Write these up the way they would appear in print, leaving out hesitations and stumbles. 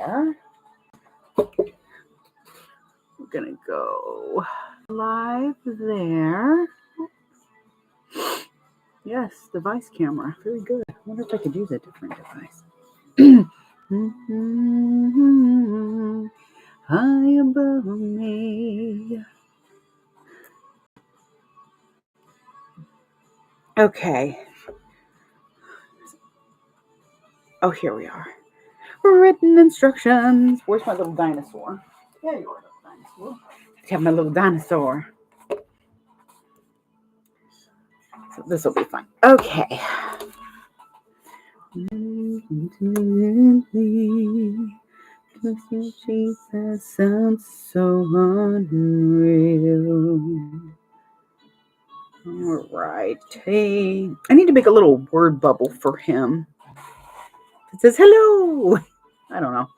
there. We're going to go live there. Yes, device camera. Very good. I wonder if I could use a different device. High above me. Okay. Oh, here we are. Written instructions. Where's my little dinosaur? There you are, little dinosaur. I have my little dinosaur. So this will be fun. Okay. Jesus sounds so unreal. All right. Hey, I need to make a little word bubble for him. It says hello. I don't know.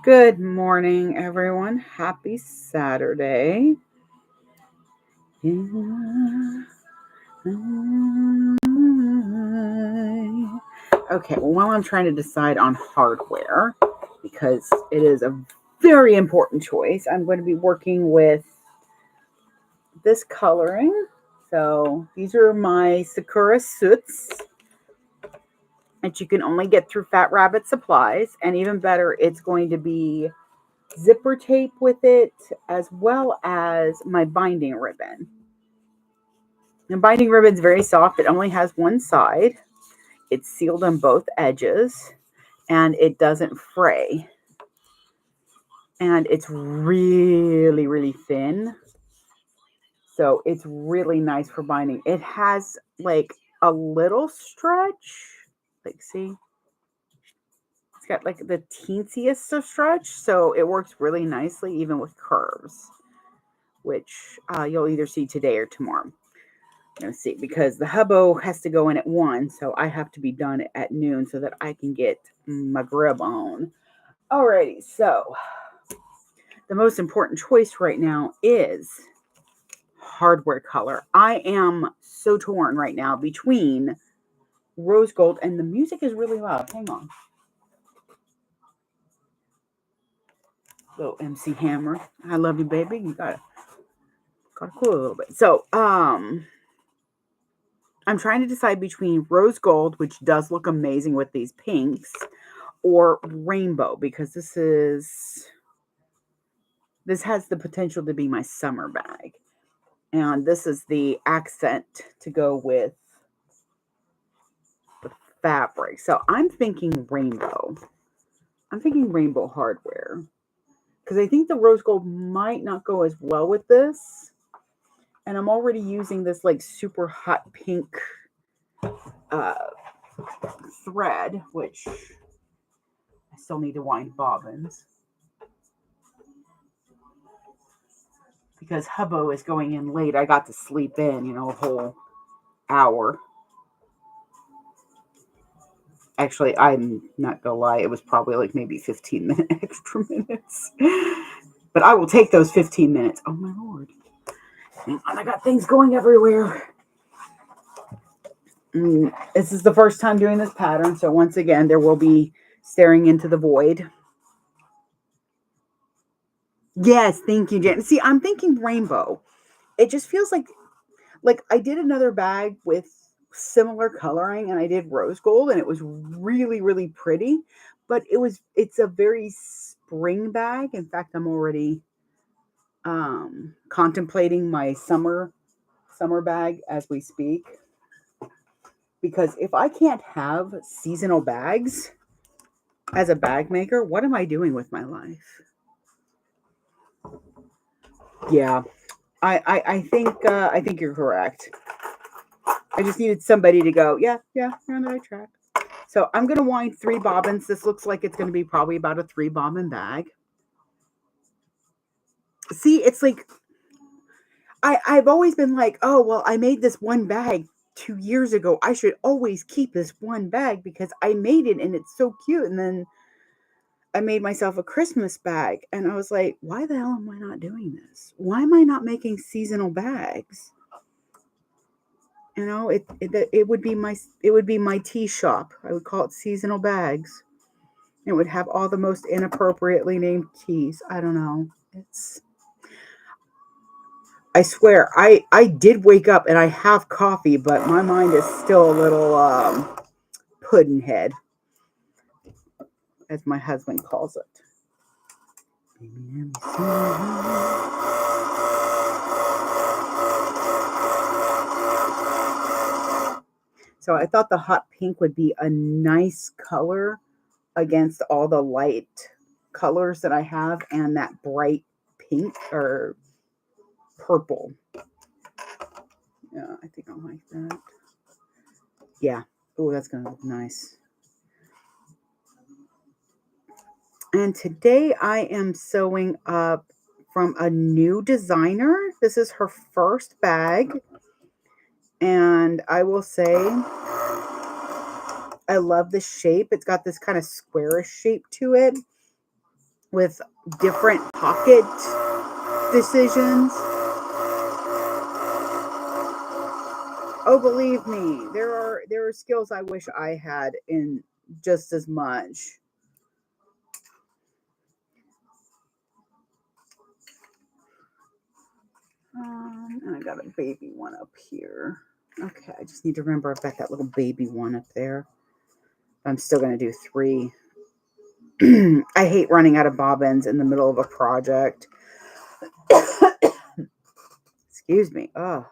Good morning, everyone. Happy Saturday. Okay, well, while I'm trying to decide on hardware, because it is a very important choice, I'm going to be working with this coloring. So these are my Sakura Suits that you can only get through Fat Rabbit Supplies. And even better, it's going to be zipper tape with it, as well as my binding ribbon. And binding ribbon's very soft. It only has one side. It's sealed on both edges, and it doesn't fray. And it's really, really thin. So it's really nice for binding. It has like a little stretch. Like, see? It's got like the teensiest of stretch. So it works really nicely even with curves, which you'll either see today or tomorrow. Let's see, because the hubbo has to go in at 1, so I have to be done at noon so that I can get my grub on. Alrighty, so the most important choice right now is hardware color. I am so torn right now between rose gold, and the music is really loud. Hang on. Little MC Hammer. I love you, baby. You gotta cool a little bit. So, I'm trying to decide between rose gold, which does look amazing with these pinks, or rainbow, because this has the potential to be my summer bag. And this is the accent to go with the fabric. So I'm thinking rainbow. I'm thinking rainbow hardware, because I think the rose gold might not go as well with this. And I'm already using this like super hot pink thread, which I still need to wind bobbins, because hubbo is going in late. I got to sleep in, a whole hour. Actually, I'm not gonna lie, it was probably like maybe 15 extra minutes. But I will take those 15 minutes. Oh my Lord. And I got things going everywhere. This is the first time doing this pattern, so once again, there will be staring into the void. Yes, thank you, Jen. See, I'm thinking rainbow. It just feels like I did another bag with similar coloring, and I did rose gold, and it was really, really pretty. But it's a very spring bag. In fact, I'm already contemplating my summer bag as we speak. Because if I can't have seasonal bags as a bag maker, what am I doing with my life? Yeah, I think you're correct. I just needed somebody to go, yeah, you're on the right track. So I'm going to wind 3 bobbins. This looks like it's going to be probably about a 3 bobbin bag. See, it's like, I've always been like, oh, well, I made this one bag 2 years ago. I should always keep this one bag because I made it and it's so cute. And then I made myself a Christmas bag, and I was like, why the hell am I not doing this? Why am I not making seasonal bags? It would be my tea shop. I would call it seasonal bags. It would have all the most inappropriately named keys. I don't know. I swear, I did wake up and I have coffee, but my mind is still a little pudding head, as my husband calls it. So I thought the hot pink would be a nice color against all the light colors that I have and that bright pink or purple. Yeah, I think I like that. Yeah. Oh, that's going to look nice. And today I am sewing up from a new designer. This is her first bag. And I will say I love the shape. It's got this kind of squarish shape to it with different pocket decisions. Oh, believe me, there are skills I wish I had in just as much. And I got a baby one up here. Okay, I just need to remember I've got that little baby one up there. I'm still going to do 3. I hate running out of bobbins in the middle of a project. Excuse me. Oh.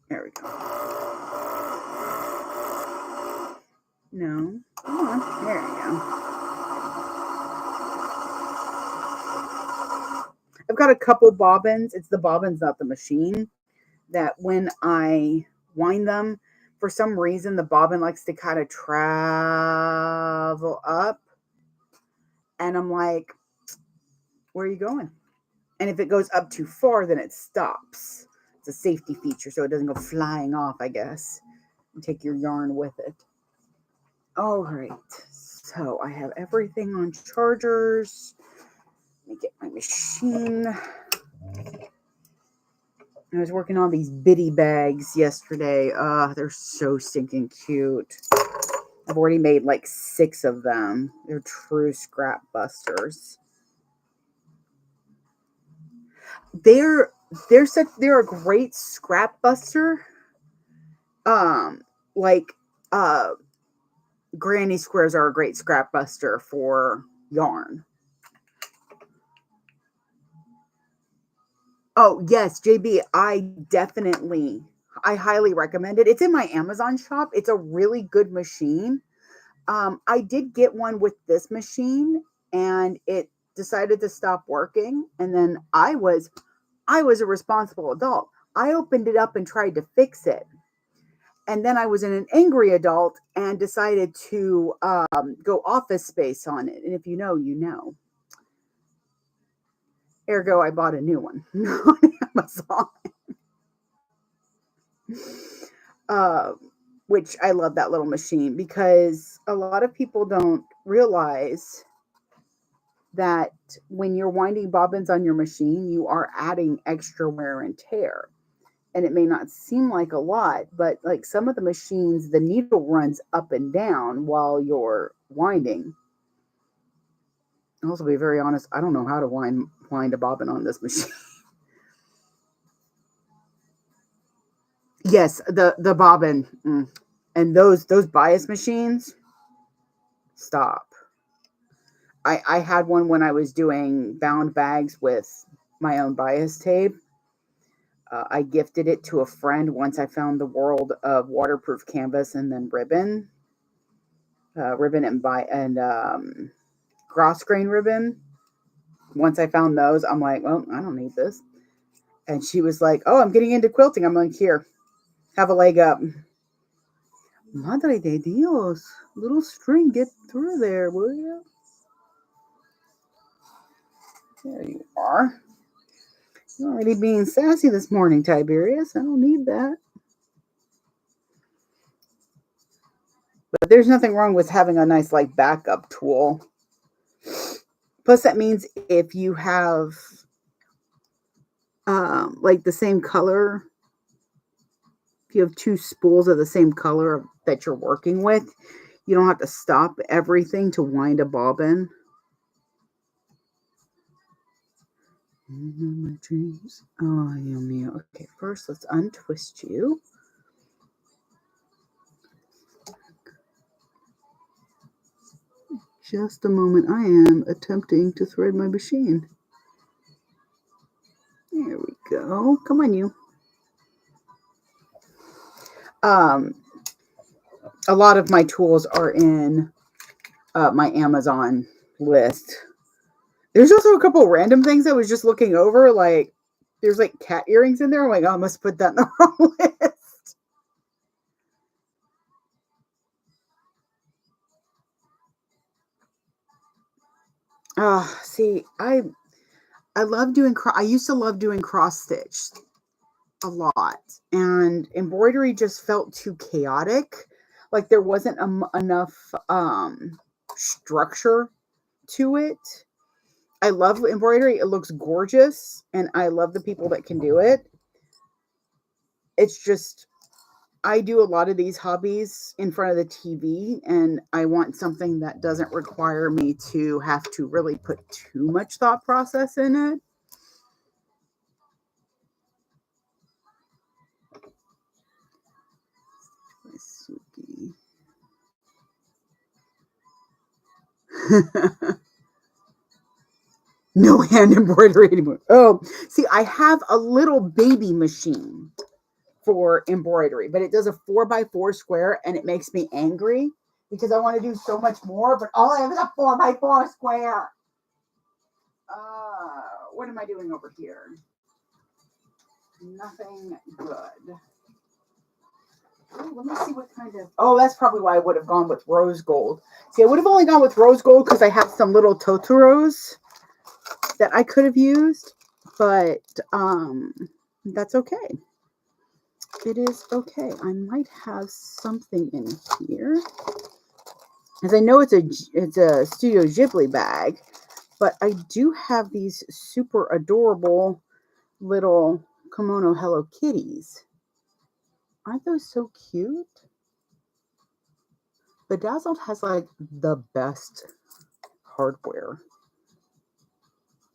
There we go. No. Come on. There you go. I've got a couple bobbins. It's the bobbins, not the machine, that when I wind them, for some reason, the bobbin likes to kind of travel up. And I'm like, where are you going? And if it goes up too far, then it stops. It's a safety feature, so it doesn't go flying off, I guess, and take your yarn with it. All right. So I have everything on chargers. Let me get my machine. I was working on these bitty bags yesterday. They're so stinking cute. I've already made like 6 of them. They're true scrap busters. They're a great scrap buster. Like granny squares are a great scrap buster for yarn. Oh, yes, JB, I highly recommend it. It's in my Amazon shop. It's a really good machine. I did get one with this machine and it decided to stop working. And then I was a responsible adult. I opened it up and tried to fix it. And then I was an angry adult and decided to go Office Space on it. And if you know, you know. Ergo, I bought a new one on Amazon. Which I love that little machine because a lot of people don't realize that when you're winding bobbins on your machine, you are adding extra wear and tear. And it may not seem like a lot, but like some of the machines, the needle runs up and down while you're winding. I'll also be very honest, I don't know how to wind a bobbin on this machine. Yes, the bobbin. And those bias machines, stop. I had one when I was doing bound bags with my own bias tape. I gifted it to a friend once I found the world of waterproof canvas and then ribbon and cross grain ribbon. Once I found those, I'm like, well, I don't need this. And she was like, oh, I'm getting into quilting. I'm like, here, have a leg up. Madre de Dios, little string, get through there, will you? There you are. You're already being sassy this morning, Tiberius. I don't need that. But there's nothing wrong with having a nice like backup tool. Plus, that means if you have like the same color if you have two spools of the same color that you're working with, you don't have to stop everything to wind a bobbin. My dreams. Oh, yummy. Okay, first let's untwist you. Just a moment. I am attempting to thread my machine. There we go. Come on, you. A lot of my tools are in my Amazon list. There's also a couple random things I was just looking over. Like, there's like cat earrings in there. I'm like, oh, I must put that in the wrong list. Oh, see, I love doing, I used to love doing cross stitch a lot, and embroidery just felt too chaotic. Like there wasn't enough structure to it. I love embroidery. It looks gorgeous, and I love the people that can do it. It's just, I do a lot of these hobbies in front of the TV, and I want something that doesn't require me to have to really put too much thought process in it. No hand embroidery anymore. Oh, see, I have a little baby machine for embroidery, but it does a 4x4 square, and it makes me angry because I want to do so much more, but all I have is a 4x4 square. What am I doing over here? Nothing good. Oh, let me see what kind of... Oh, that's probably why I would have gone with rose gold. See, I would have only gone with rose gold because I have some little Totoros that I could have used, but that's okay. It is okay. I might have something in here, as I know it's a Studio Ghibli bag, but I do have these super adorable little kimono Hello Kitties. Aren't those so cute? Bedazzled has like the best hardware.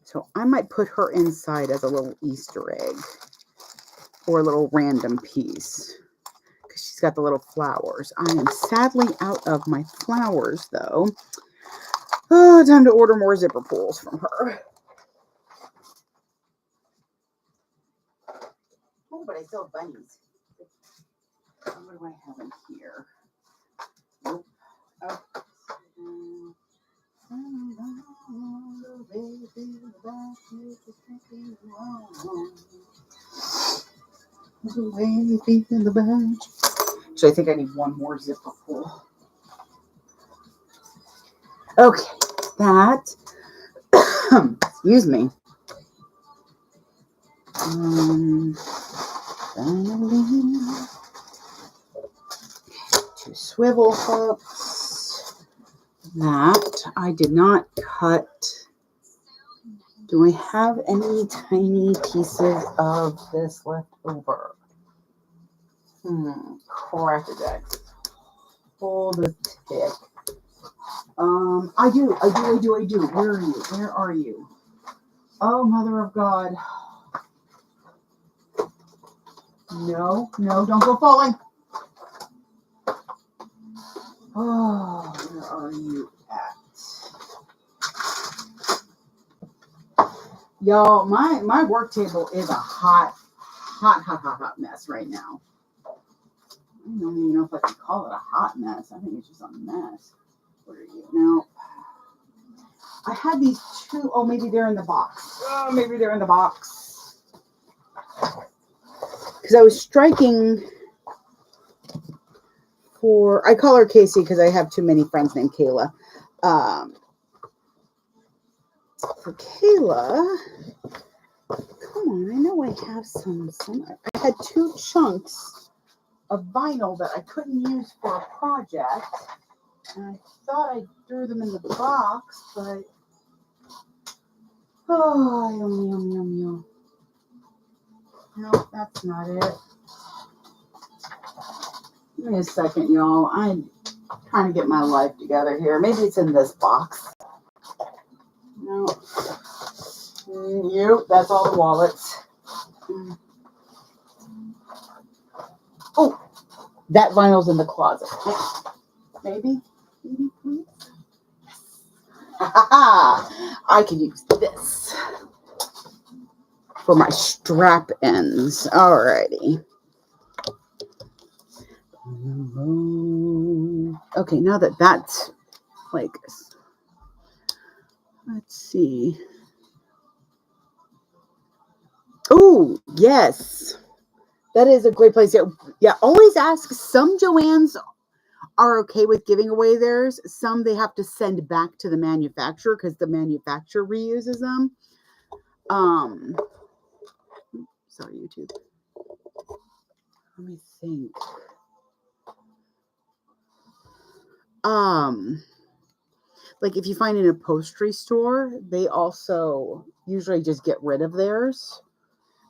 So I might put her inside as a little Easter egg or a little random piece because she's got the little flowers. I am sadly out of my flowers though. Oh, time to order more zipper pulls from her. Oh, but I still have bunnies. What do I have in here? Nope. Oh. So I think I need one more zipper pull. Okay, that. Excuse me. Two swivel hooks. That I did not cut. Do I have any tiny pieces of this left over? Crack a deck. Hold the tick. I do. Where are you? Oh, Mother of God. No, don't go falling. Oh, where are you at? Y'all, my work table is a hot mess right now. I don't even know if I can call it a hot mess. I think it's just a mess. Where are you now? I had these two. Oh, maybe they're in the box. Oh, maybe they're in the box. Because I was striking for, I call her Casey because I have too many friends named Kayla. For Kayla, come on, I know I have some. I had two chunks of vinyl that I couldn't use for a project. And I thought I threw them in the box, but oh, yum. No, that's not it. Give me a second, y'all. I'm trying to get my life together here. Maybe it's in this box. No. Nope, that's all the wallets. Oh, that vinyl's in the closet. Maybe? Maybe, please? I can use this for my strap ends. Alrighty. Okay, now that that's like, let's see. Oh, yes. That is a great place. Yeah, always ask. Some Joann's are okay with giving away theirs. Some they have to send back to the manufacturer because the manufacturer reuses them. Sorry, YouTube. Let me think. Like if you find an upholstery store, they also usually just get rid of theirs.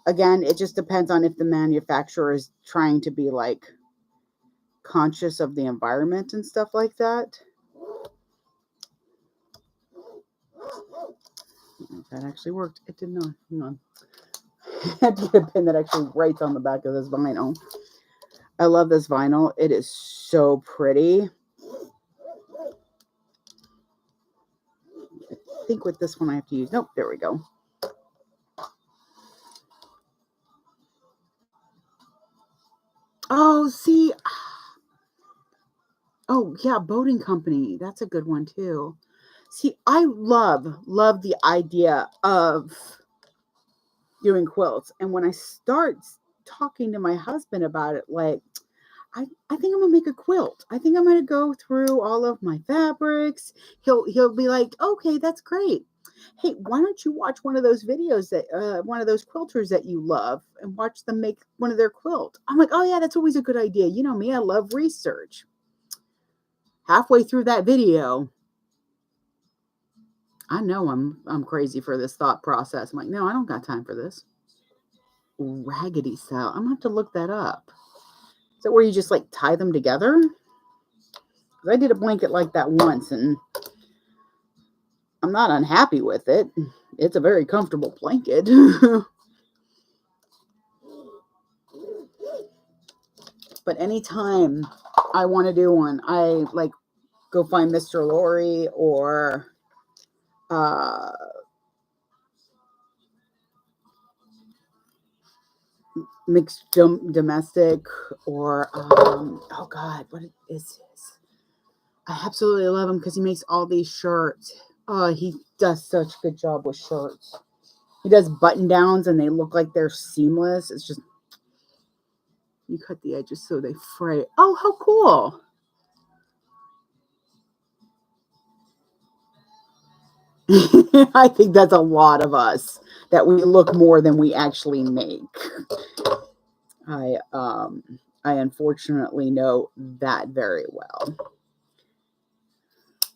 Again, it just depends on if the manufacturer is trying to be like conscious of the environment and stuff like that. That actually worked. It did not. Hang on. I had to get a pin that actually writes on the back of this vinyl. I love this vinyl. It is so pretty. I think with this one I have to use. Nope, there we go. Oh, see. Oh, yeah, boating company. That's a good one too. See, I love the idea of doing quilts. And when I start talking to my husband about it, like, I think I'm gonna make a quilt. I think I'm gonna go through all of my fabrics. He'll be like, okay, that's great. Hey, why don't you watch one of those videos that one of those quilters that you love and watch them make one of their quilt? I'm like, oh yeah, that's always a good idea. You know me, I love research. Halfway through that video, I know I'm crazy for this thought process. I'm like, no, I don't got time for this. Raggedy style. I'm gonna have to look that up. Is that where you just like tie them together? I did a blanket like that once and I'm not unhappy with it. It's a very comfortable blanket. But anytime I want to do one, I like go find Mr. Lori or Mixed Domestic or oh god, what is this? I absolutely love him because he makes all these shirts. Oh, he does such a good job with shirts. He does button downs and they look like they're seamless. It's just, you cut the edges so they fray. Oh, how cool. I think that's a lot of us, that we look more than we actually make. I unfortunately know that very well.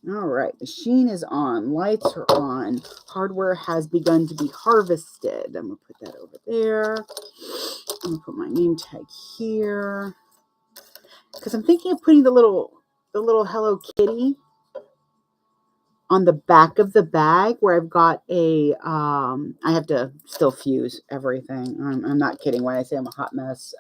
All right, machine is on, lights are on, hardware has begun to be harvested. I'm gonna put that over there. I'm gonna put my name tag here because I'm thinking of putting the little Hello Kitty on the back of the bag where I've got a I have to still fuse everything. I'm not kidding when I say I'm a hot mess.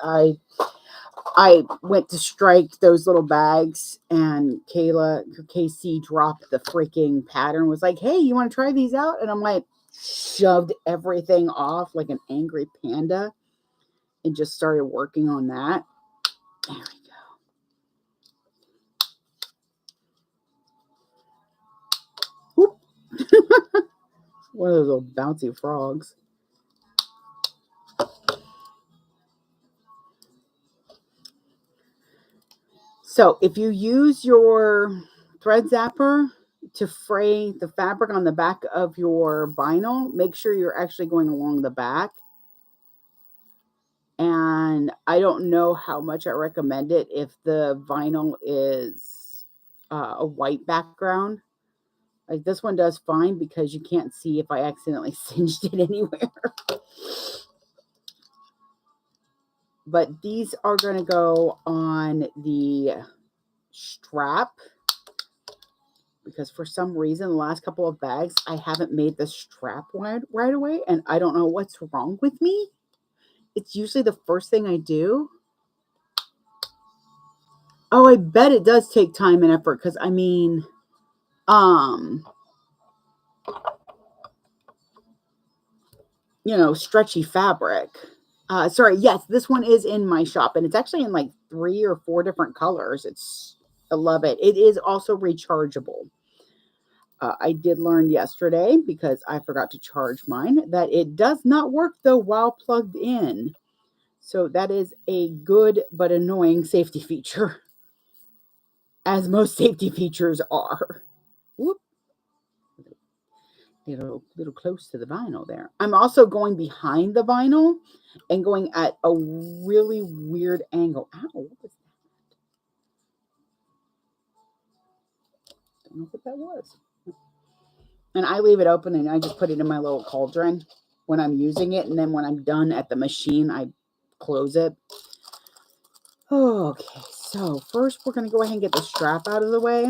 I went to strike those little bags and KC dropped the freaking pattern, was like, hey, you want to try these out? And I'm like, shoved everything off like an angry panda and just started working on that. There we go. Whoop. One of those little bouncy frogs. So if you use your thread zapper to fray the fabric on the back of your vinyl, make sure you're actually going along the back. And I don't know how much I recommend it if the vinyl is a white background. Like this one does fine because you can't see if I accidentally singed it anywhere. But these are going to go on the strap because for some reason, the last couple of bags, I haven't made the strap right away. And I don't know what's wrong with me. It's usually the first thing I do. Oh, I bet it does take time and effort because I mean, stretchy fabric. Sorry, yes, this one is in my shop and it's actually in like 3 or 4 different colors. I love it. It is also rechargeable. I did learn yesterday because I forgot to charge mine that it does not work though while plugged in. So that is a good but annoying safety feature, as most safety features are. Whoop. Little close to the vinyl there. I'm also going behind the vinyl and going at a really weird angle. Ow, what was that? Don't know what that was. And I leave it open and I just put it in my little cauldron when I'm using it. And then when I'm done at the machine, I close it. Okay, so first we're going to go ahead and get the strap out of the way.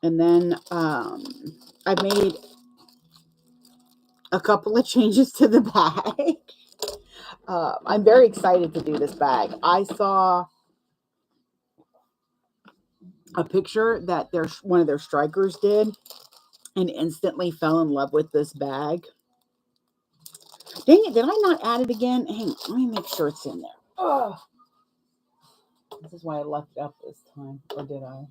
And then I've made a couple of changes to the bag. I'm very excited to do this bag. I saw a picture that one of their strikers did and instantly fell in love with this bag. Dang it, did I not add it again? Hang on, let me make sure it's in there. Oh, this is why I left it up this time, or did I?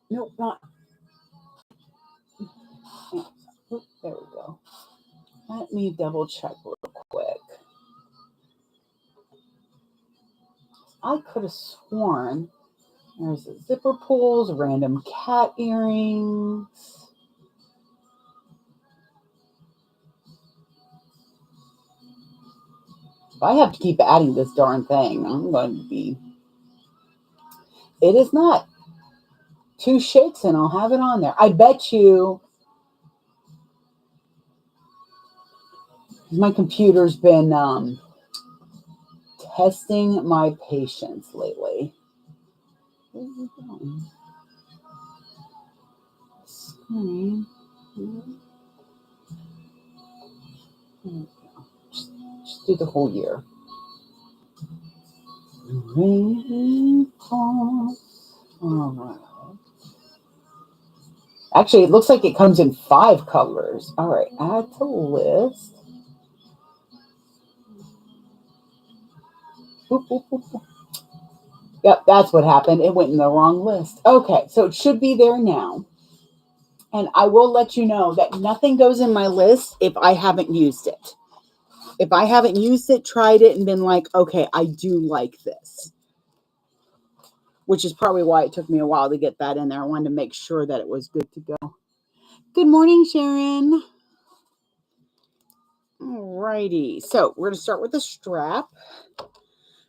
Nope, not. Oh, there we go. Let me double check real quick. I could have sworn there's a zipper pulls, random cat earrings. If I have to keep adding this darn thing, I'm going to be. It is not 2 shakes and I'll have it on there. I bet you my computer's been testing my patience lately. Where is it going? Screen. Just do the whole year. All right. Actually, it looks like it comes in 5 colors. All right, add to list. Boop, boop, boop, boop. Yep, that's what happened. It went in the wrong list. Okay, so it should be there now. And I will let you know that nothing goes in my list if I haven't used it. If I haven't used it, tried it, and been like, okay, I do like this. Which is probably why it took me a while to get that in there. I wanted to make sure that it was good to go. Good morning, Sharon. Alrighty, so we're going to start with the strap.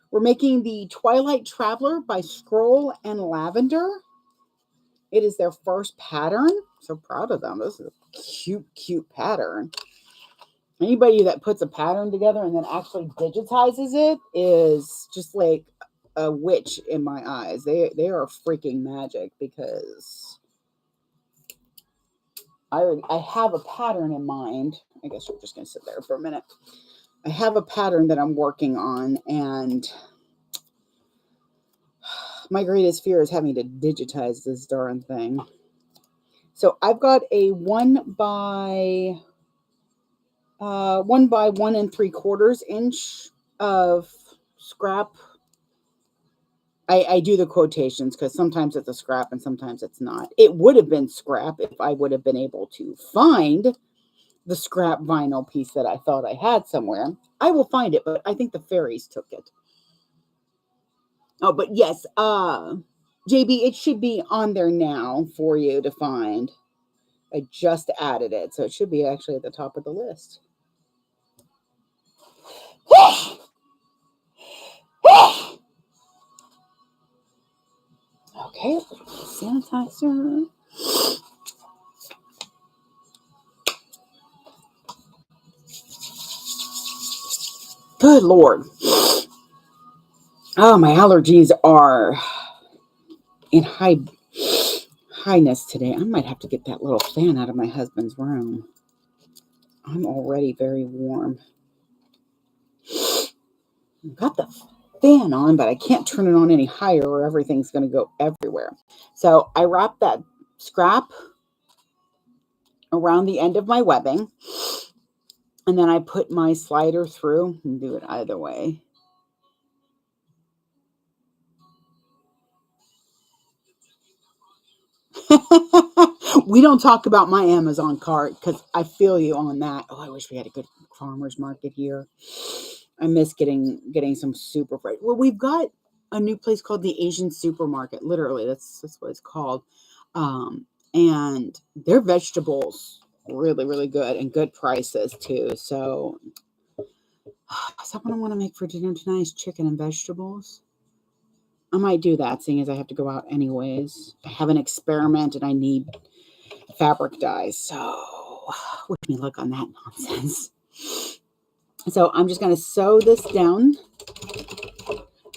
We're making the Twilight Traveler by Scroll and Lavender. It is their first pattern. So proud of them. This is a cute, cute pattern. Anybody that puts a pattern together and then actually digitizes it is just like a witch in my eyes. They are freaking magic because I have a pattern in mind. I guess we're just going to sit there for a minute. I have a pattern that I'm working on, and my greatest fear is having to digitize this darn thing. So I've got a 1 by 1 3/4 inch of scrap. I do the quotations because sometimes it's a scrap and sometimes it's not. It would have been scrap if I would have been able to find the scrap vinyl piece that I thought I had somewhere. I will find it, but I think the fairies took it. Oh, but yes, JB, it should be on there now for you to find. I just added it, so it should be actually at the top of the list. Okay, sanitizer. Good Lord. Oh, my allergies are in highness today. I might have to get that little fan out of my husband's room. I'm already very warm. I've got the fan on, but I can't turn it on any higher or everything's going to go everywhere. So I wrap that scrap around the end of my webbing, and then I put my slider through and do it either way. We don't talk about my Amazon cart because I feel you on that. Oh, I wish we had a good farmer's market here. I miss getting some super fresh. Well, we've got a new place called the Asian Supermarket. Literally, that's what it's called. And their vegetables really, really good and good prices too. So, is that what I want to make for dinner tonight? Is chicken and vegetables? I might do that, seeing as I have to go out anyways. I have an experiment and I need fabric dyes. So, wish me luck on that nonsense. So I'm just going to sew this down.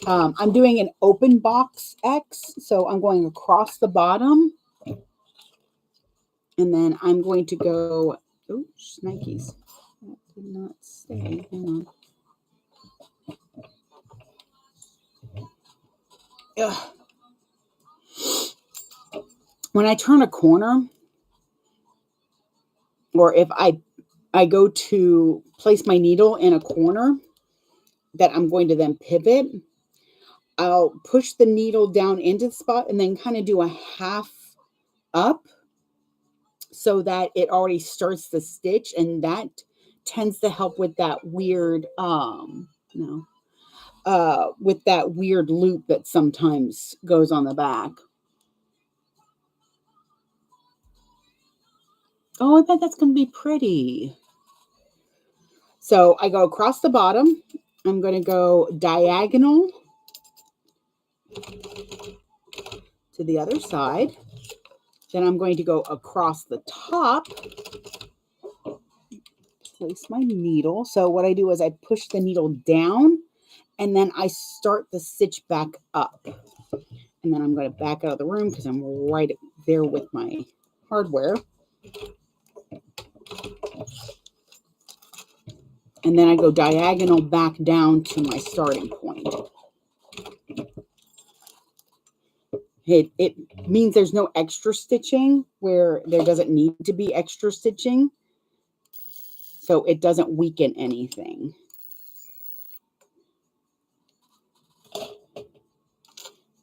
I'm doing an open box X, so I'm going across the bottom. And then I'm going to go, oh, Nikes. That did not stay. Hang on. Ugh. When I turn a corner, or if I go to place my needle in a corner that I'm going to then pivot, I'll push the needle down into the spot and then kind of do a half up so that it already starts the stitch, and that tends to help with that weird with that weird loop that sometimes goes on the back. Oh, I bet that's going to be pretty. So I go across the bottom. I'm going to go diagonal to the other side. Then I'm going to go across the top, place my needle. So what I do is I push the needle down, and then I start the stitch back up. And then I'm going to back out of the room because I'm right there with my hardware. And then I go diagonal back down to my starting point. It means there's no extra stitching where there doesn't need to be extra stitching. So it doesn't weaken anything.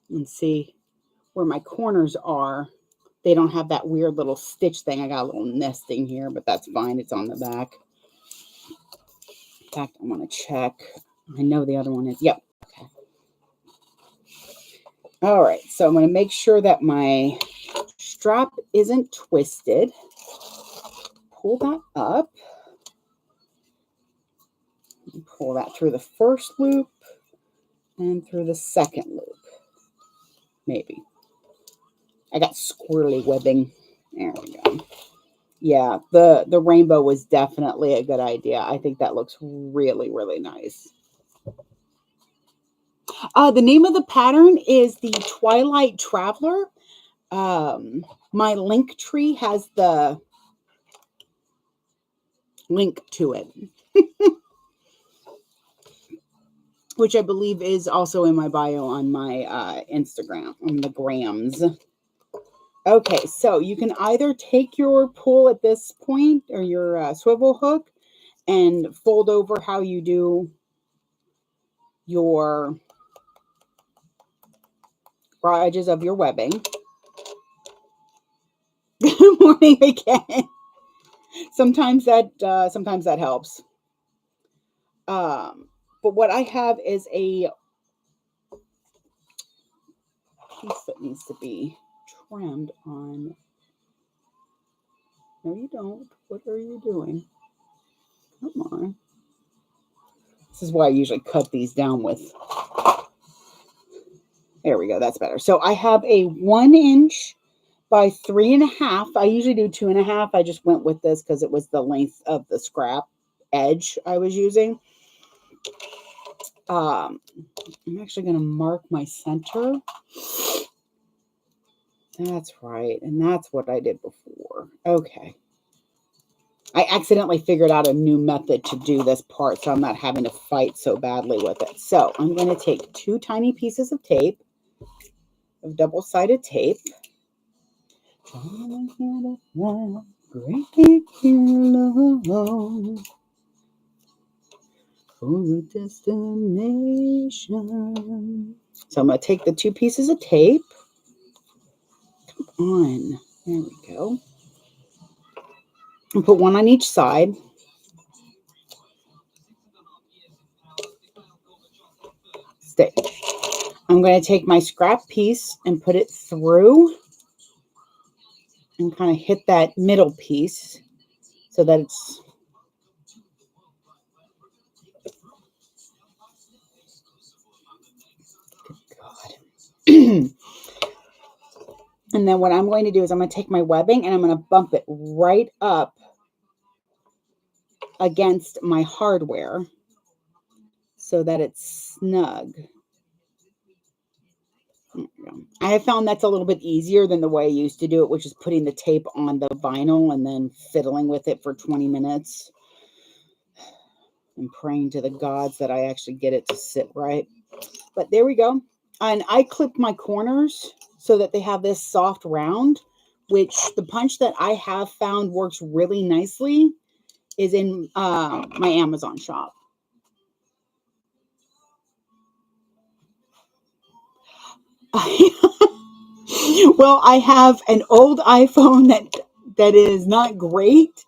And see where my corners are. They don't have that weird little stitch thing. I got a little nesting here, but that's fine. It's on the back. In fact, I want to check. I know the other one is. Yep. Okay. All right. So I'm going to make sure that my strap isn't twisted. Pull that up. And pull that through the first loop and through the second loop. Maybe. I got squirrely webbing. There we go. Yeah, the rainbow was definitely a good idea. I think that looks really, really nice. The name of the pattern is the Twilight Traveler. My link tree has the link to it, which I believe is also in my bio on my Instagram, on the grams. Okay, so you can either take your pull at this point or your swivel hook and fold over how you do your raw edges of your webbing. Good morning again. Sometimes that helps. But what I have is a piece that needs to be trimmed on. No, you don't. What are you doing? Come on. This is why I usually cut these down with. There we go. That's better. So I have a 1 inch by 3.5. I usually do 2.5. I just went with this because it was the length of the scrap edge I was using. I'm actually going to mark my center. That's right. And that's what I did before. Okay. I accidentally figured out a new method to do this part, so I'm not having to fight so badly with it. So I'm going to take 2 tiny pieces of tape, of double-sided tape. Great love for a destination. So I'm going to take the 2 pieces of tape. Come on. There we go. And put one on each side. Stitch. I'm going to take my scrap piece and put it through and kind of hit that middle piece so that it's and then what I'm going to do is I'm going to take my webbing and I'm going to bump it right up against my hardware so that it's snug. I have found that's a little bit easier than the way I used to do it, which is putting the tape on the vinyl and then fiddling with it for 20 minutes and praying to the gods that I actually get it to sit right. But there we go. And I clipped my corners so that they have this soft round, which the punch that I have found works really nicely is in my Amazon shop. Well, I have an old iPhone that is not great,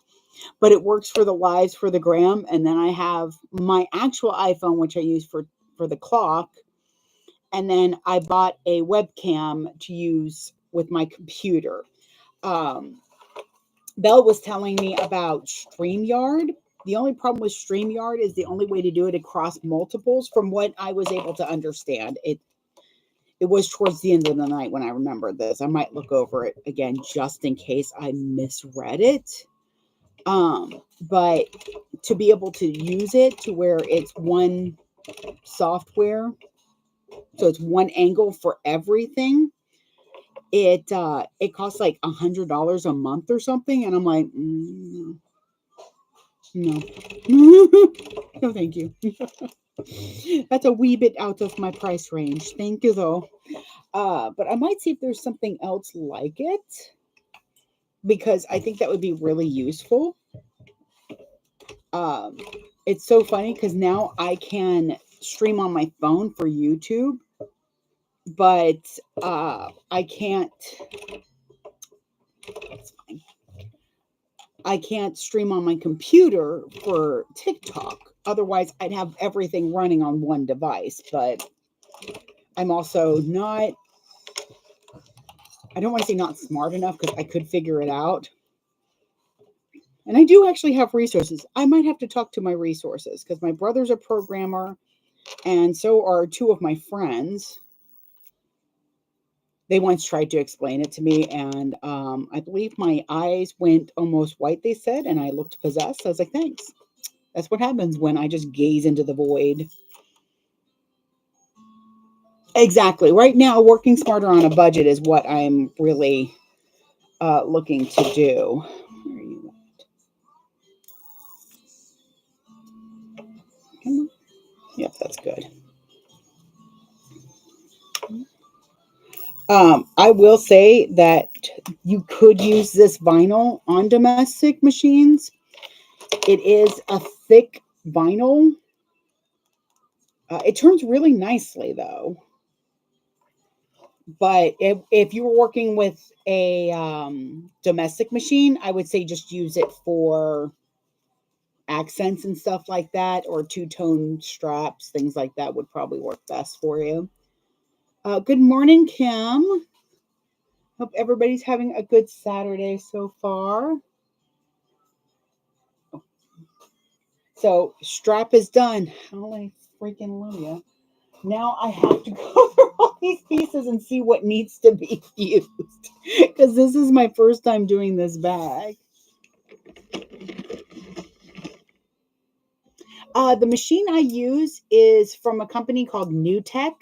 but it works for the lives for the gram. And then I have my actual iPhone, which I use for the clock. And then I bought a webcam to use with my computer. Belle was telling me about StreamYard. The only problem with StreamYard is the only way to do it across multiples. From what I was able to understand, it was towards the end of the night when I remembered this. I might look over it again just in case I misread it. But to be able to use it to where it's one software, so it's one angle for everything, it costs like $100 a month or something, and I'm like, no, no, thank you. That's a wee bit out of my price range. Thank you though. But I might see if there's something else like it, because I think that would be really useful. It's so funny because now I can stream on my phone for YouTube, but I can't. It's fine. I can't stream on my computer for TikTok. Otherwise, I'd have everything running on one device. But I'm also not. I don't want to say not smart enough because I could figure it out. And I do actually have resources. I might have to talk to my resources because my brother's a programmer and so are 2 of my friends. They once tried to explain it to me, and I believe my eyes went almost white, they said, and I looked possessed. I was like, thanks. That's what happens when I just gaze into the void. Exactly. Right now, working smarter on a budget is what I'm really looking to do. Where are you at? Come on. Yep, that's good. I will say that you could use this vinyl on domestic machines. It is a thick vinyl. It turns really nicely, though. But if you were working with a domestic machine, I would say just use it for accents and stuff like that, or two-tone straps, things like that would probably work best for you. Good morning, Kim. Hope everybody's having a good Saturday so far. So strap is done. Holy freaking Luya. Now I have to go through all these pieces and see what needs to be fused. Because this is my first time doing this bag. The machine I use is from a company called NewTek.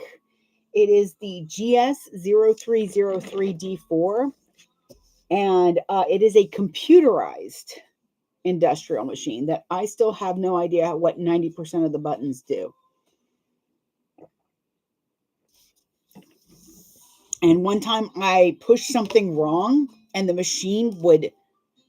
It is the GS0303D4, and it is a computerized industrial machine that I still have no idea what 90% of the buttons do. And one time I pushed something wrong and the machine would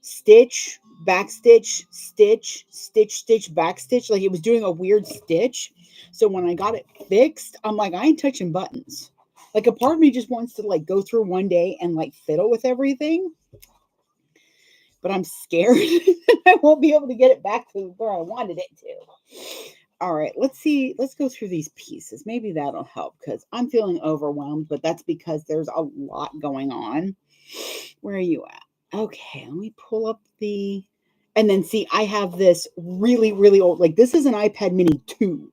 stitch, backstitch, stitch, stitch, stitch, backstitch. Like it was doing a weird stitch. So when I got it fixed, I'm like, I ain't touching buttons. Like a part of me just wants to like go through one day and like fiddle with everything. But I'm scared I won't be able to get it back to where I wanted it to. All right, let's see. Let's go through these pieces. Maybe that'll help because I'm feeling overwhelmed, but that's because there's a lot going on. Where are you at? Okay, let me pull up the, and then see, I have this really, really old, like this is an iPad mini 2.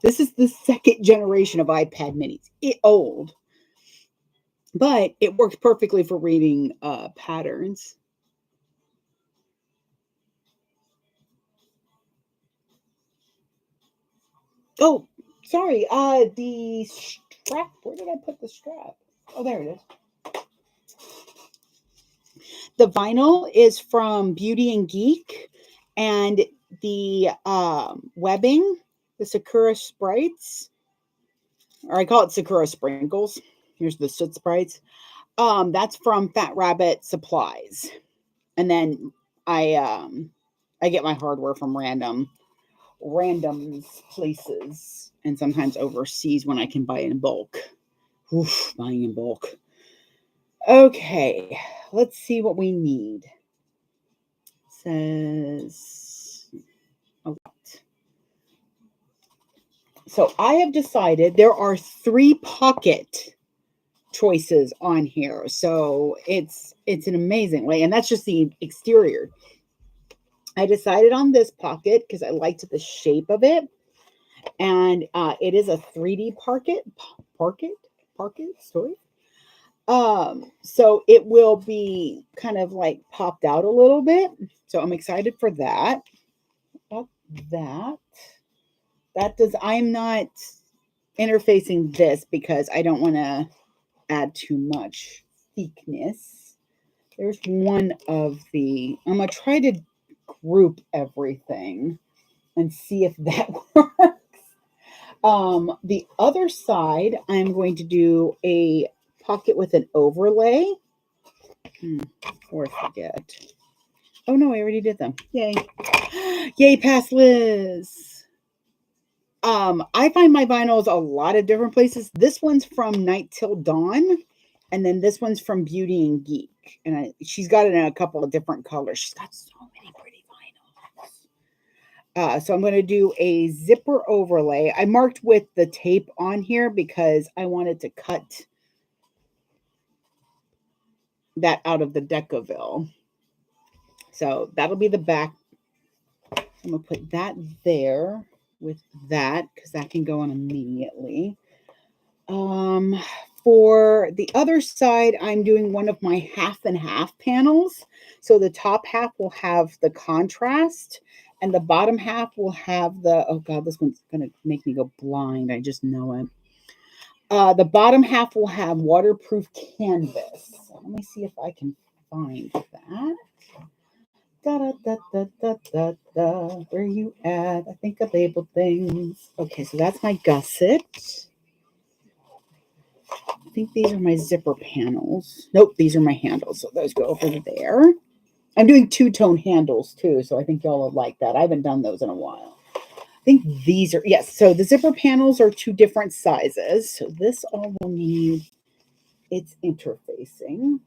This is the second generation of iPad minis. Old, but it works perfectly for reading patterns. Oh, sorry. The strap. Where did I put the strap? Oh, there it is. The vinyl is from Beauty and Geek, and the webbing, the Sakura Sprites, or I call it Sakura Sprinkles. Here's the soot sprites. That's from Fat Rabbit Supplies, and then I get my hardware from randoms places, and sometimes overseas when I can buy in bulk. Oof, buying in bulk. Okay, let's see what we need. Says a lot. So I have decided there are 3 pocket choices on here. So it's an amazing way, and that's just the exterior. I decided on this pocket because I liked the shape of it, and it is a 3D pocket story. So it will be kind of like popped out a little bit. So I'm excited for that. I'm not interfacing this because I don't want to add too much thickness. There's one of the, I'm going to try to group everything and see if that works. The other side, I'm going to do a pocket with an overlay. Or forget. Oh no, I already did them. Yay. Yay, pass Liz. I find my vinyls a lot of different places. This one's from Knight Till Dawn, and then this one's from Beauty and Geek. And she's got it in a couple of different colors. She's got so many pretty vinyls. So I'm going to do a zipper overlay. I marked with the tape on here because I wanted to cut that out of the Decaville. So that'll be the back. I'm going to put that there with that because that can go on immediately. For the other side, I'm doing one of my half and half panels. So the top half will have the contrast and the bottom half will have the, oh God, this one's going to make me go blind. I just know it. The bottom half will have waterproof canvas. So let me see if I can find that. Where are you at? I think I labeled things. Okay, so that's my gusset. I think these are my zipper panels. Nope, these are my handles. So those go over there. I'm doing 2-tone handles too, so I think y'all will like that. I haven't done those in a while. I think these are, yes, so the zipper panels are 2 different sizes. So this all will need its interfacing.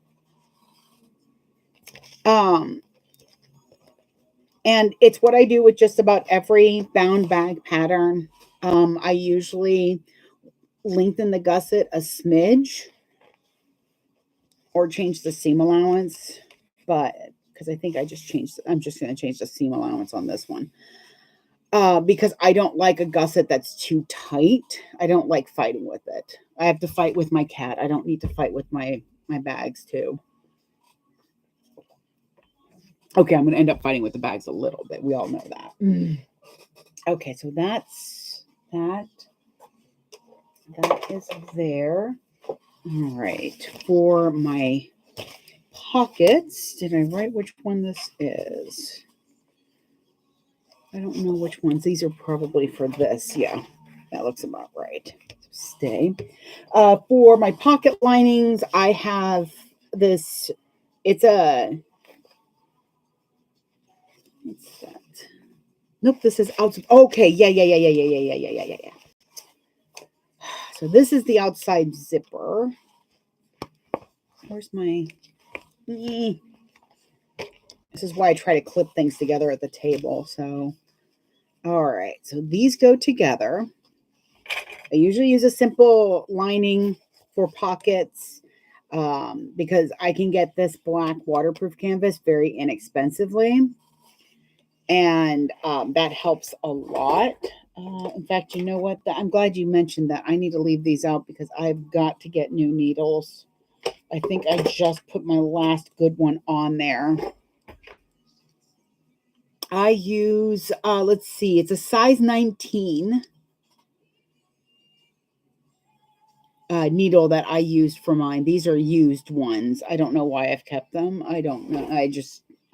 And it's what I do with just about every bound bag pattern. I usually lengthen the gusset a smidge or change the seam allowance, but because I think I'm just going to change the seam allowance on this one. Because I don't like a gusset that's too tight. I don't like fighting with it. I have to fight with my cat. I don't need to fight with my bags too. Okay, I'm going to end up fighting with the bags a little bit. We all know that. Okay, so that's that. That is there. All right. For my pockets, did I write which one this is? I don't know which ones. These are probably for this. Yeah, that looks about right. Stay. For my pocket linings, I have this. It's a. What's that? Nope, this is out. Okay, yeah. So this is the outside zipper. Where's my... This is why I try to clip things together at the table. So, all right. So these go together. I usually use a simple lining for pockets because I can get this black waterproof canvas very inexpensively. And that helps a lot. In fact, you know what? I'm glad you mentioned that. I need to leave these out because I've got to get new needles. I think I just put my last good one on there. I use, let's see, it's a size 19 needle that I used for mine. These are used ones. I don't know why I've kept them. I don't know.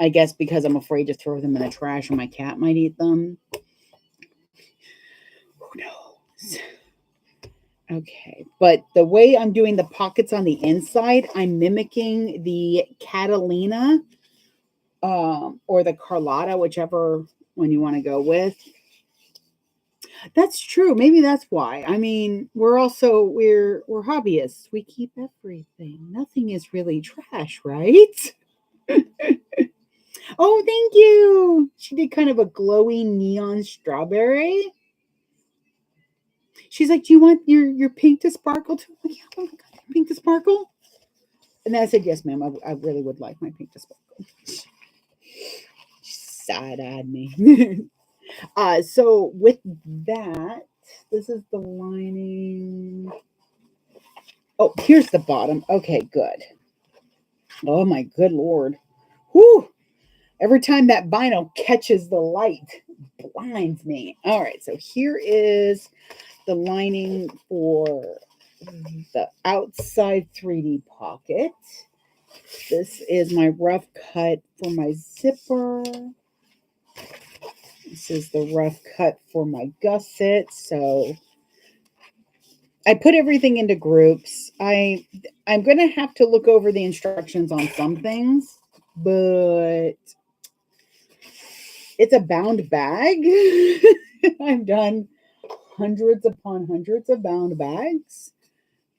I guess because I'm afraid to throw them in the trash and my cat might eat them. Who knows? Okay, but the way I'm doing the pockets on the inside, I'm mimicking the Catalina or the Carlotta, whichever one you want to go with. That's true. Maybe that's why. I mean, we're hobbyists. We keep everything. Nothing is really trash, right? Oh, thank you. She did kind of a glowy neon strawberry. She's like, "Do you want your pink to sparkle too?" Like, yeah, oh my god, pink to sparkle. And then I said, "Yes, ma'am. I really would like my pink to sparkle." She side-eyed me. So with that, this is the lining. Oh, here's the bottom. Okay, good. Oh my good Lord. Whew. Every time that vinyl catches the light, it blinds me. All right, so here is the lining for the outside 3D pocket. This is my rough cut for my zipper. This is the rough cut for my gusset. So I put everything into groups. I'm going to have to look over the instructions on some things, but it's a bound bag. I've done hundreds upon hundreds of bound bags.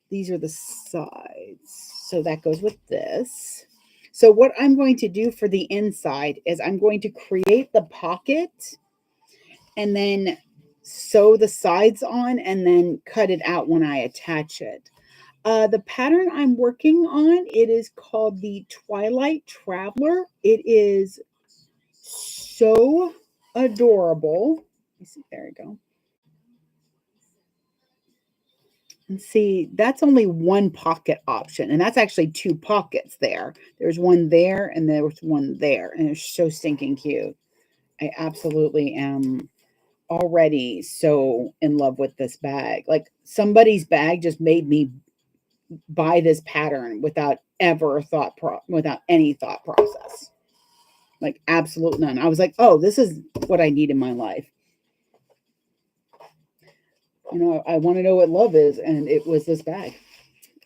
These are the sides. So that goes with this. So what I'm going to do for the inside is I'm going to create the pocket and then sew the sides on and then cut it out when I attach it. The pattern I'm working on, it is called the Twilight Traveler. It is so adorable. Let me see, there we go. And see, that's only one pocket option, and that's actually two pockets there. There's one there, and there's one there, and it's so stinking cute. I absolutely am already so in love with this bag. Like somebody's bag just made me buy this pattern without without any thought process. Like absolute none. I was like, oh, this is what I need in my life. You know, I want to know what love is, and it was this bag.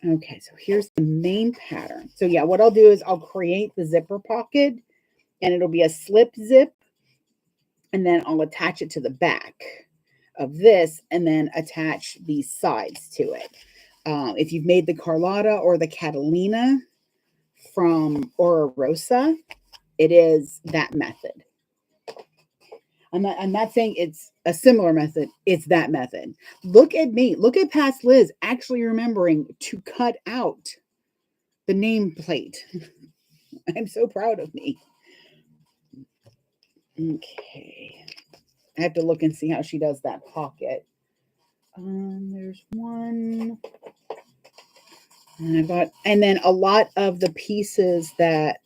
Okay, so here's the main pattern. So yeah, what I'll do is I'll create the zipper pocket, and it'll be a slip zip, and then I'll attach it to the back of this, and then attach these sides to it. If you've made the Carlotta or the Catalina from Ora Rosa, it is that method. I'm not saying it's a similar method. It's that method. Look at me. Look at past Liz actually remembering to cut out the nameplate. I'm so proud of me. Okay. I have to look and see how she does that pocket. There's one. And then a lot of the pieces that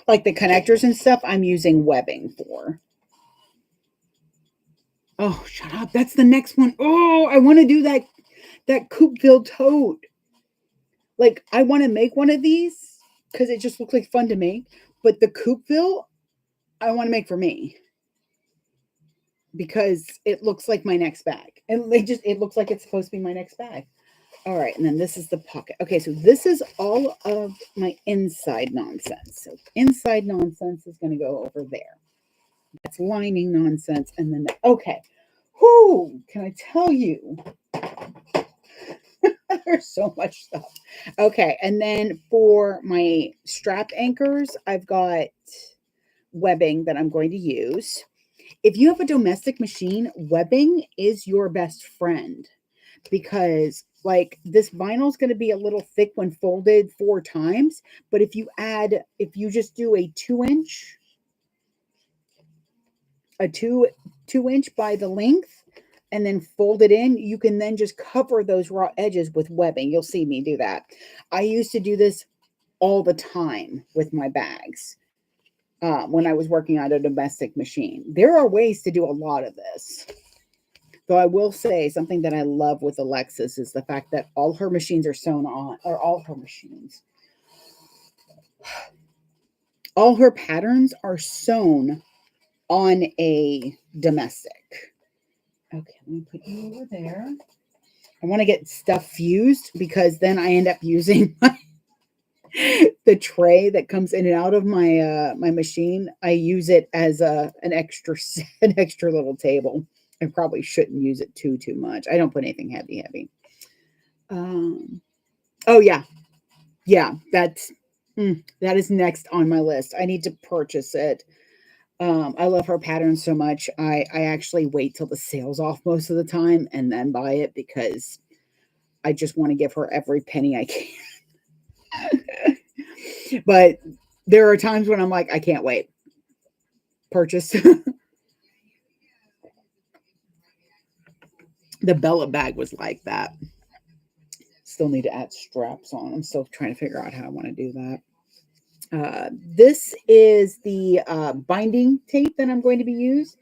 Like the connectors and stuff, I'm using webbing for. Oh, shut up. That's the next one. Oh, I want to do that Coopville tote. Like, I want to make one of these because it just looks like fun to make. But the Coopville, I want to make for me because it looks like my next bag. And it looks like it's supposed to be my next bag. All right, and then this is the pocket. Okay, so this is all of my inside nonsense. So inside nonsense is going to go over there. That's lining nonsense. And then, okay. Whoo, can I tell you? There's so much stuff. Okay, and then for my strap anchors, I've got webbing that I'm going to use. If you have a domestic machine, webbing is your best friend because like this vinyl is going to be a little thick when folded 4 times, but if you just do a 2-inch, a 2-inch by the length and then fold it in, you can then just cover those raw edges with webbing. You'll see me do that. I used to do this all the time with my bags when I was working on a domestic machine. There are ways to do a lot of this. Though I will say something that I love with Alexis is the fact that all her machines are sewn on, or all her machines. All her patterns are sewn on a domestic. Okay, let me put you over there. I want to get stuff fused because then I end up using the tray that comes in and out of my my machine. I use it as an extra little table. I probably shouldn't use it too much. I don't put anything heavy. Oh yeah, that is next on my list. I need to purchase it. I love her pattern so much. I actually wait till the sale's off most of the time and then buy it because I just want to give her every penny I can. But there are times when I'm like, I can't wait. Purchase. The Bella bag was like that. Still need to add straps on. I'm still trying to figure out how I want to do that. This is the binding tape that I'm going to be used.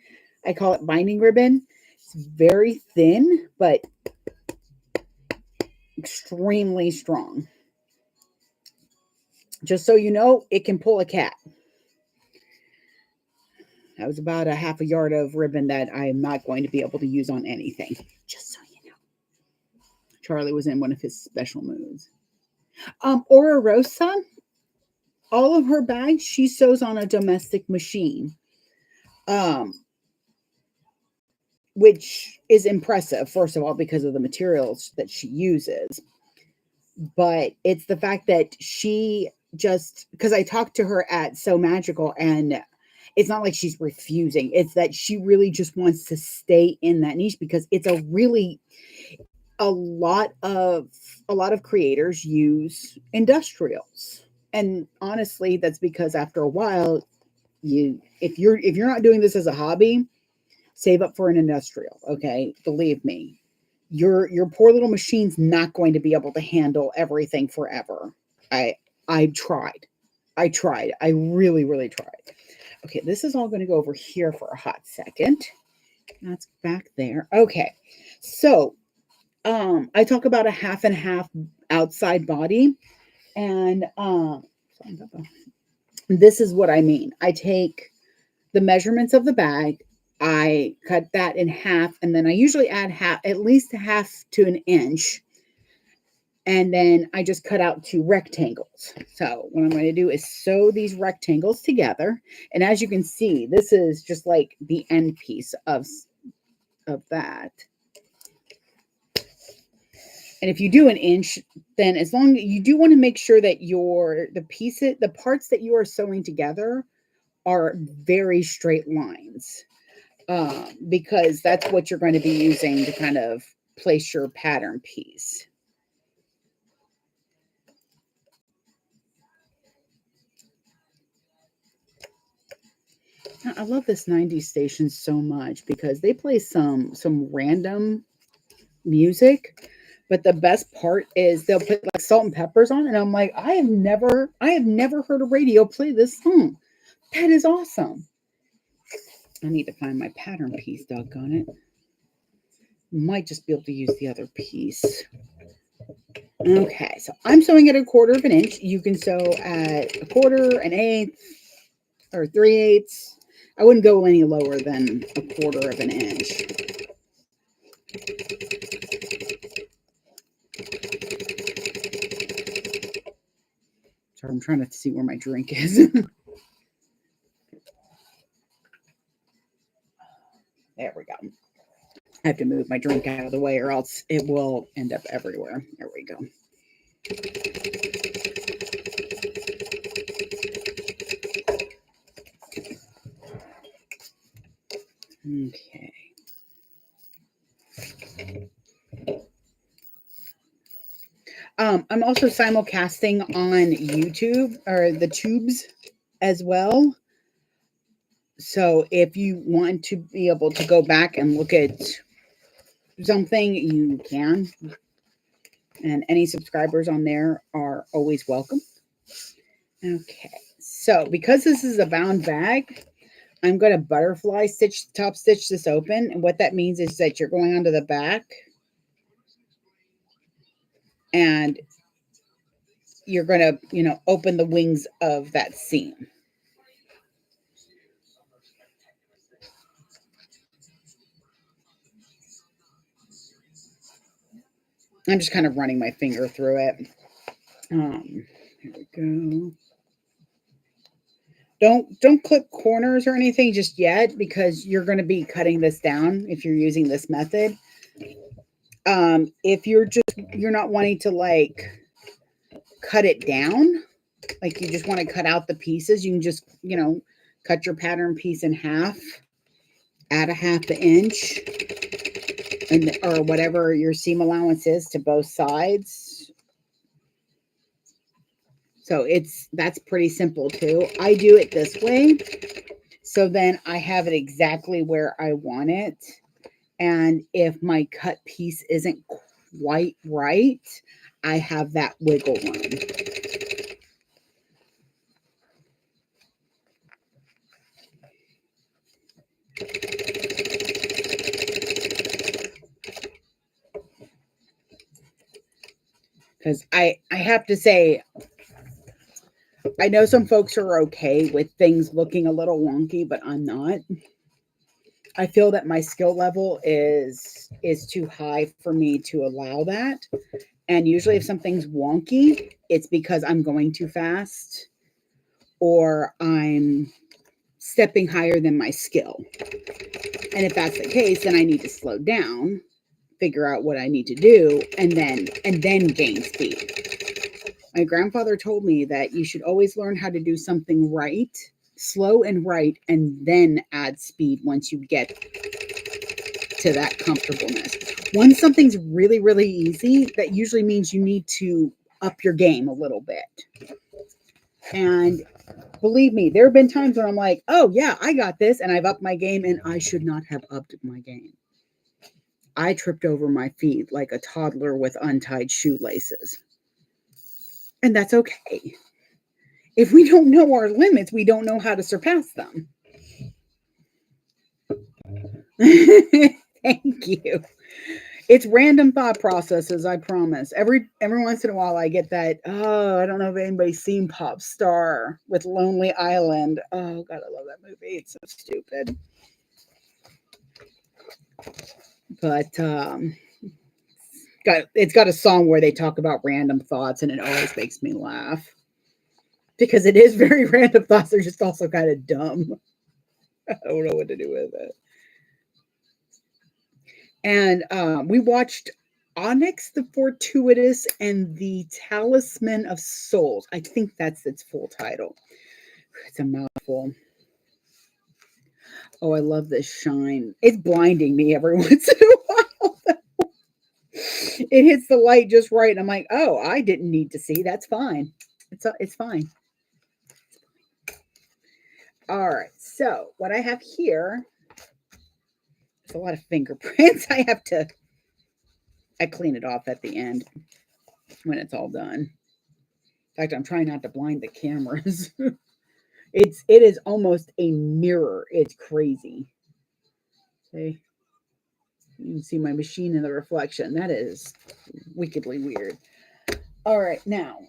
I call it binding ribbon. It's very thin, but extremely strong. Just so you know, it can pull a cat. That was about a half a yard of ribbon that I'm not going to be able to use on anything. Just so you know. Charlie was in one of his special moods. Rosa, all of her bags, she sews on a domestic machine. Which is impressive, first of all, because of the materials that she uses. But it's the fact that she just, because I talked to her at So Magical, and it's not like she's refusing. It's that she really just wants to stay in that niche because it's a lot of creators use industrials. And honestly, that's because after a while, if you're not doing this as a hobby, save up for an industrial. Okay, believe me, your poor little machine's not going to be able to handle everything forever. I tried. I really tried. Okay, this is all going to go over here for a hot second. That's back there. Okay, so I talk about a half and half outside body, and this is what I mean. I take the measurements of the bag. I cut that in half, and then I usually add at least half to an inch. And then I just cut out 2 rectangles. So what I'm going to do is sew these rectangles together. And as you can see, this is just like the end piece of that. And if you do an inch, then as long as you do want to make sure that the parts that you are sewing together are very straight lines. Because that's what you're going to be using to kind of place your pattern piece. I love this 90s station so much because they play some random music, But the best part is they'll put like salt and peppers on, and I'm like, I have never heard a radio play this song. That is awesome. I need to find my pattern piece, doggone it. Might just be able to use the other piece. Okay, so I'm sewing at 1/4 of an inch. You can sew at 1/4, an eighth, or 3/8. I wouldn't go any lower than 1/4 of an inch. Sorry, I'm trying to see where my drink is. There we go. I have to move my drink out of the way or else it will end up everywhere. There we go. Okay. I'm also simulcasting on YouTube or the tubes as well. So if you want to be able to go back and look at something, you can. And any subscribers on there are always welcome. Okay. So because this is a bound bag, I'm going to butterfly stitch, top stitch this open. And what that means is that you're going onto the back and you're going to, open the wings of that seam. I'm just kind of running my finger through it. Here we go. Don't clip corners or anything just yet because you're going to be cutting this down if you're using this method. If you're not wanting to like cut it down, like you just want to cut out the pieces, you can just, cut your pattern piece in half, add a 1/2 inch, and or whatever your seam allowance is to both sides. So that's pretty simple too. I do it this way. So then I have it exactly where I want it. And if my cut piece isn't quite right, I have that wiggle room. Because I have to say, I know some folks are okay with things looking a little wonky, but I'm not. I feel that my skill level is too high for me to allow that. And usually if something's wonky, it's because I'm going too fast or I'm stepping higher than my skill. And if that's the case, then I need to slow down, figure out what I need to do, and then gain speed. My grandfather told me that you should always learn how to do something right, slow and right, and then add speed once you get to that comfortableness. Once something's really, really easy, that usually means you need to up your game a little bit. And believe me, there have been times when I'm like, oh yeah, I got this, and I've upped my game, and I should not have upped my game. I tripped over my feet like a toddler with untied shoelaces. And that's okay. If we don't know our limits, we don't know how to surpass them. Thank you. It's random thought processes, I promise. Every once in a while I get that, oh, I don't know if anybody's seen Pop Star with Lonely Island. Oh, God, I love that movie. It's so stupid. But it's got a song where they talk about random thoughts, and it always makes me laugh. Because it is very random thoughts. They're just also kind of dumb. I don't know what to do with it. And we watched Onyx the Fortuitous and the Talisman of Souls. I think that's its full title. It's a mouthful. Oh, I love this shine. It's blinding me every once in a while. It hits the light just right. And I'm like, oh, I didn't need to see. That's fine. It's fine. All right. So what I have here, it's a lot of fingerprints. I I clean it off at the end when it's all done. In fact, I'm trying not to blind the cameras. It is almost a mirror. It's crazy. See? You can see my machine in the reflection. That is wickedly weird. All right, now.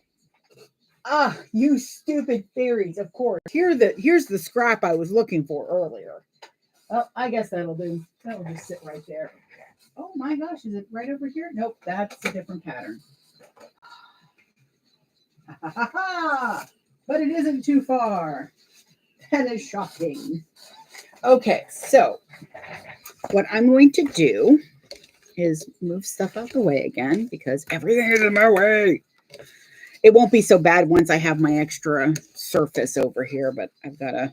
You stupid fairies, of course. Here's the scrap I was looking for earlier. Oh, I guess that'll do. That'll just sit right there. Oh my gosh, is it right over here? Nope, that's a different pattern. But it isn't too far. That is shocking. Okay, so what I'm going to do is move stuff out the way again because everything is in my way. It won't be so bad once I have my extra surface over here, but I've got to.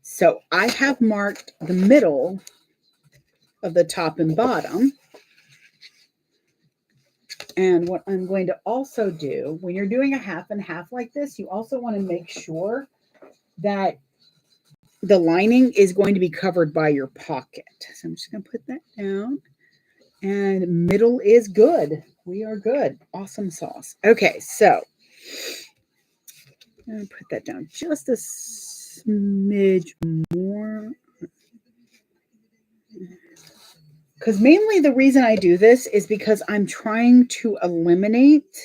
So I have marked the middle of the top and bottom. And what I'm going to also do, when you're doing a half and half like this, you also want to make sure that the lining is going to be covered by your pocket. So I'm just going to put that down. And middle is good. We are good. Awesome sauce. Okay, so I'm going to put that down just a smidge more. Because mainly the reason I do this is because I'm trying to eliminate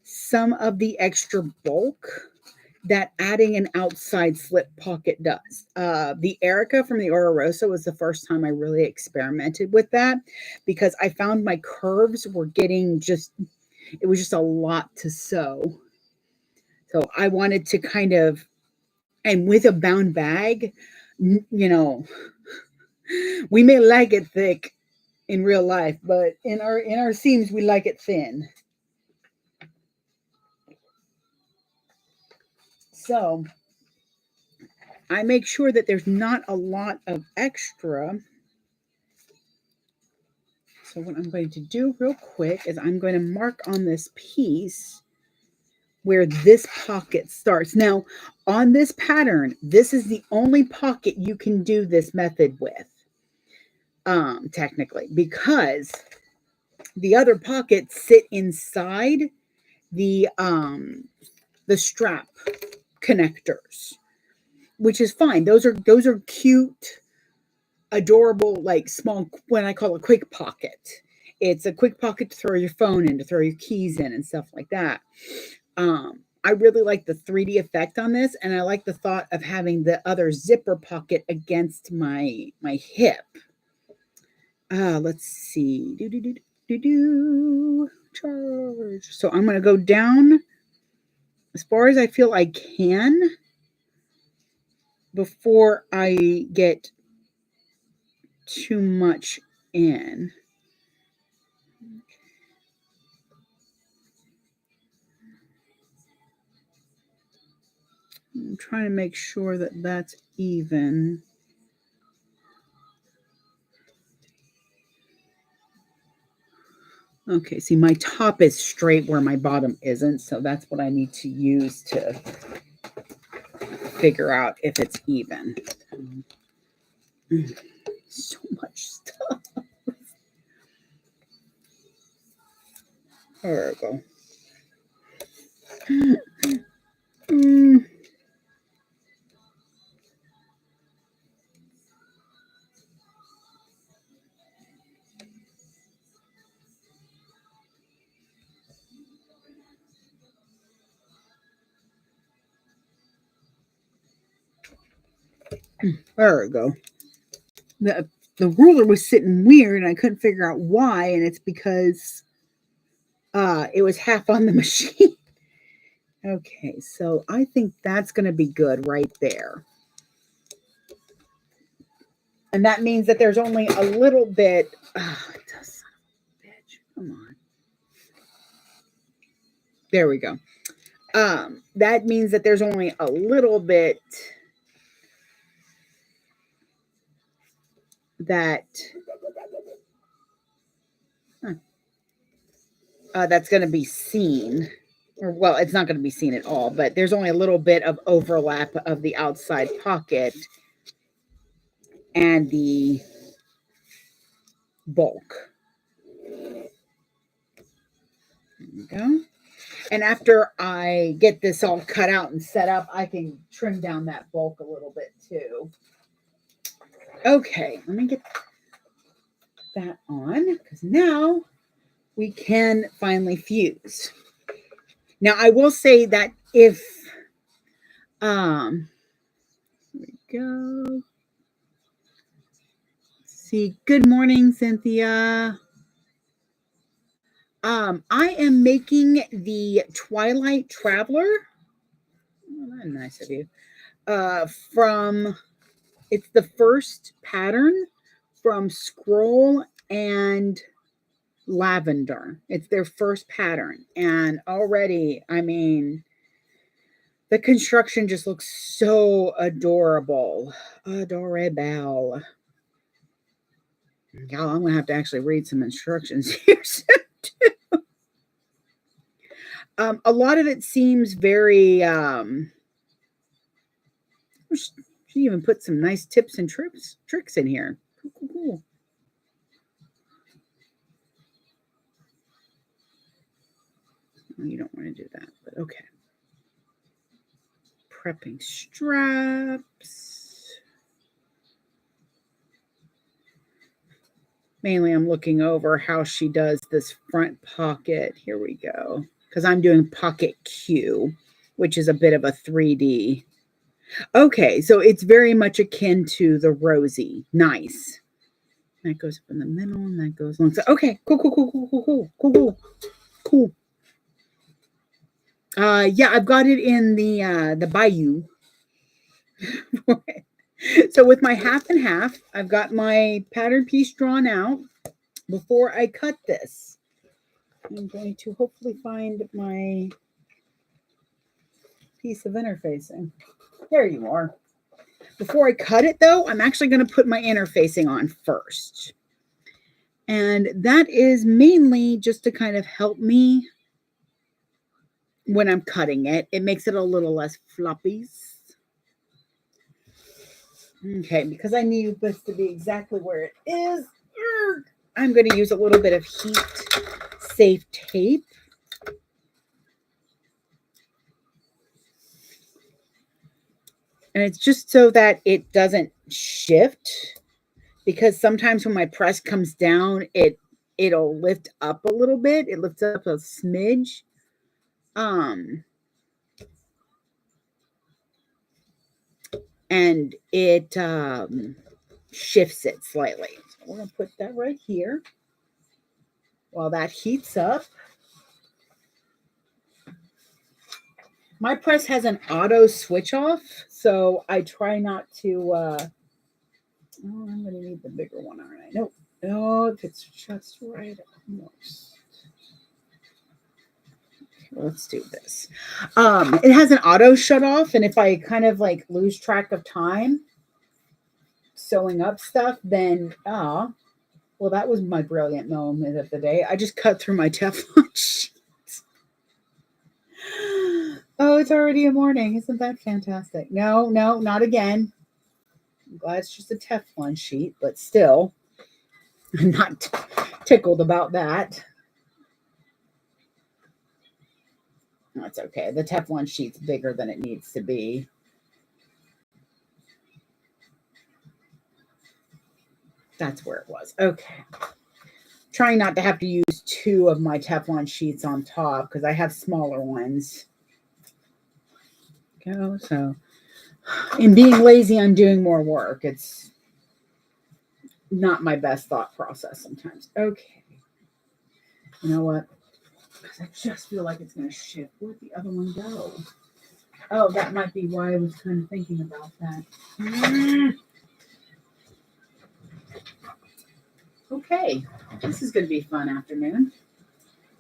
some of the extra bulk that adding an outside slip pocket does. The Erica from the Oro Rosa was the first time I really experimented with that because I found my curves were getting it was just a lot to sew. So I wanted to kind of, and with a bound bag, you know, we may like it thick in real life, but in our seams, we like it thin. So I make sure that there's not a lot of extra. So what I'm going to do real quick is I'm going to mark on this piece where this pocket starts. Now, on this pattern, this is the only pocket you can do this method with, technically, because the other pockets sit inside the strap connectors, which is fine. Those are cute, adorable, like small, what I call a quick pocket. It's a quick pocket to throw your phone in, to throw your keys in and stuff like that. I really like the 3D effect on this, and I like the thought of having the other zipper pocket against my hip. Let's see. Charge. So I'm going to go down as far as I feel I can before I get too much in. I'm trying to make sure that that's even. Okay, see, my top is straight where my bottom isn't, so that's what I need to use to figure out if it's even. So much stuff. There we go. There we go. The ruler was sitting weird and I couldn't figure out why, and it's because it was half on the machine. Okay, so I think that's going to be good right there. And that means that there's only a little bit. Oh, it does, son of a bitch. Come on. There we go. That means that there's only a little bit that's going to be seen. Or, well, it's not going to be seen at all, but there's only a little bit of overlap of the outside pocket and the bulk. we go. And after I get this all cut out and set up, I can trim down that bulk a little bit too. Okay, let me get that on because now we can finally fuse. Now I will say that if here we go. See, good morning, Cynthia. I am making the Twilight Traveler. Oh, that's nice of you. It's the first pattern from Scroll and Lavender. It's their first pattern. And already, I mean, the construction just looks so adorable. Adorable. Y'all, I'm going to have to actually read some instructions here soon, too. A lot of it seems very, she even put some nice tips and tricks in here. Cool. You don't want to do that, but okay. Prepping straps. Mainly I'm looking over how she does this front pocket. Here we go. Because I'm doing pocket Q, which is a bit of a 3D. Okay, so it's very much akin to the Rosie. Nice. That goes up in the middle and that goes along. So, okay, cool. Yeah, I've got it in the Bayou. So with my half and half, I've got my pattern piece drawn out. Before I cut this, I'm going to hopefully find my piece of interfacing. There you are. Before I cut it, though, I'm actually going to put my interfacing on first. And that is mainly just to kind of help me when I'm cutting it. It makes it a little less floppy. Okay, because I need this to be exactly where it is, I'm going to use a little bit of heat-safe tape. And it's just so that it doesn't shift, because sometimes when my press comes down, it'll lift up a little bit. It lifts up a smidge. And it shifts it slightly. So we're going to put that right here while that heats up. My press has an auto switch off, so I try not to. Oh, I'm going to need the bigger one, aren't I? Nope. No, if it's just right. Almost. Let's do this. It has an auto shut off, and if I kind of like lose track of time sewing up stuff, then well, that was my brilliant moment of the day. I just cut through my Teflon sheet. Oh, it's already a morning. Isn't that fantastic? No, not again. I'm glad it's just a Teflon sheet, but still, I'm not tickled about that. That's okay. The Teflon sheet's bigger than it needs to be. That's where it was. Okay. Trying not to have to use 2 of my Teflon sheets on top because I have smaller ones. Go. So, in being lazy, I'm doing more work. It's not my best thought process sometimes. Okay. You know what? I just feel like it's going to shift. Where'd the other one go? Oh, that might be why I was kind of thinking about that. Okay, this is going to be a fun afternoon.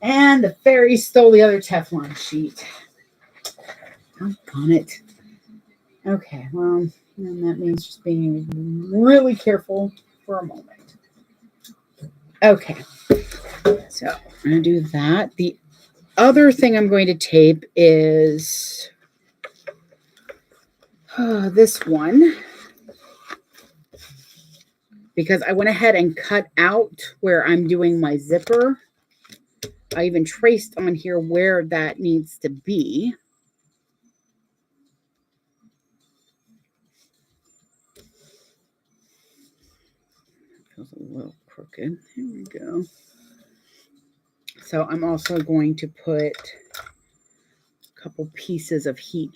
And the fairy stole the other Teflon sheet. Doggone it. Okay, well, and that means just being really careful for a moment. Okay, so I'm going to do that. The other thing I'm going to tape is this one, because I went ahead and cut out where I'm doing my zipper. I even traced on here where that needs to be. Feels a little crooked. Here we go. So I'm also going to put a couple pieces of heat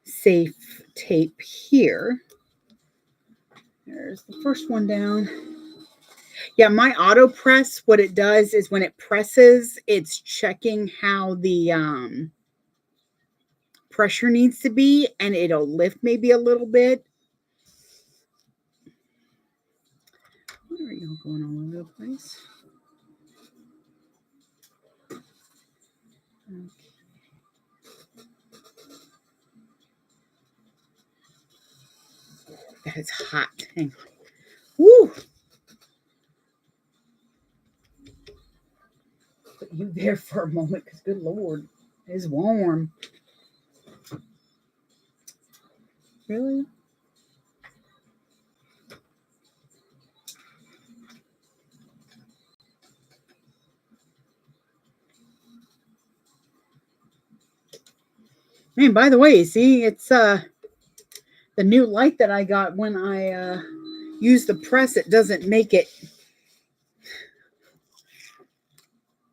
safe tape here. There's the first one down. Yeah, my auto press, what it does is when it presses, it's checking how the pressure needs to be, and it'll lift maybe a little bit. Where are you going all over the place? Okay. That is hot. Hang on. Woo! Put you there for a moment because, good Lord, it is warm. Really? Man, by the way, see, it's the new light that I got when I use the press. It doesn't make it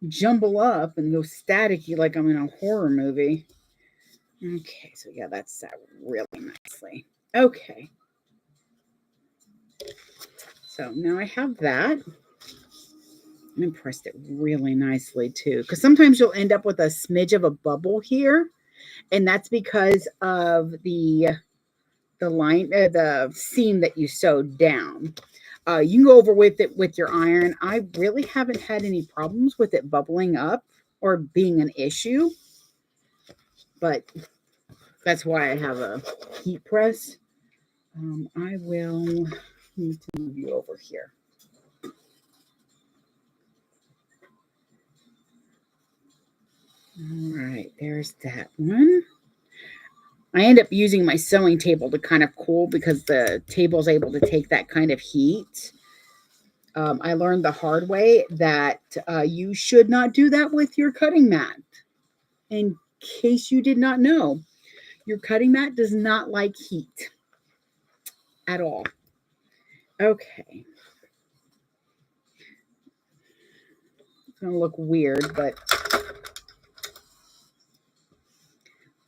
jumble up and go staticky like I'm in a horror movie. Okay, so yeah, that's set really nicely. Okay. So now I have that. I pressed it really nicely too, because sometimes you'll end up with a smidge of a bubble here, and that's because of the seam that you sewed down. You can go over with it with your iron. I really haven't had any problems with it bubbling up or being an issue, but that's why I have a heat press. I will need to move you over here. All right, there's that one. I end up using my sewing table to kind of cool because the table is able to take that kind of heat. I learned the hard way that you should not do that with your cutting mat. In case you did not know, your cutting mat does not like heat at all. Okay. It's going to look weird, but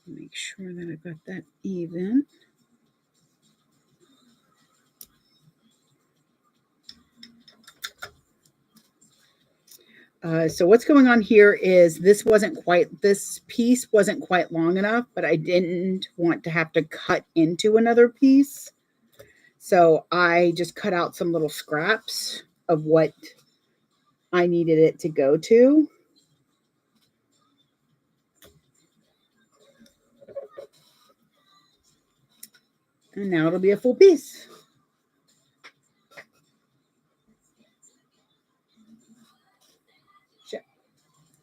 make sure that I got that even. So what's going on here is this piece wasn't quite long enough, but I didn't want to have to cut into another piece. So I just cut out some little scraps of what I needed it to go to. And now it'll be a full piece.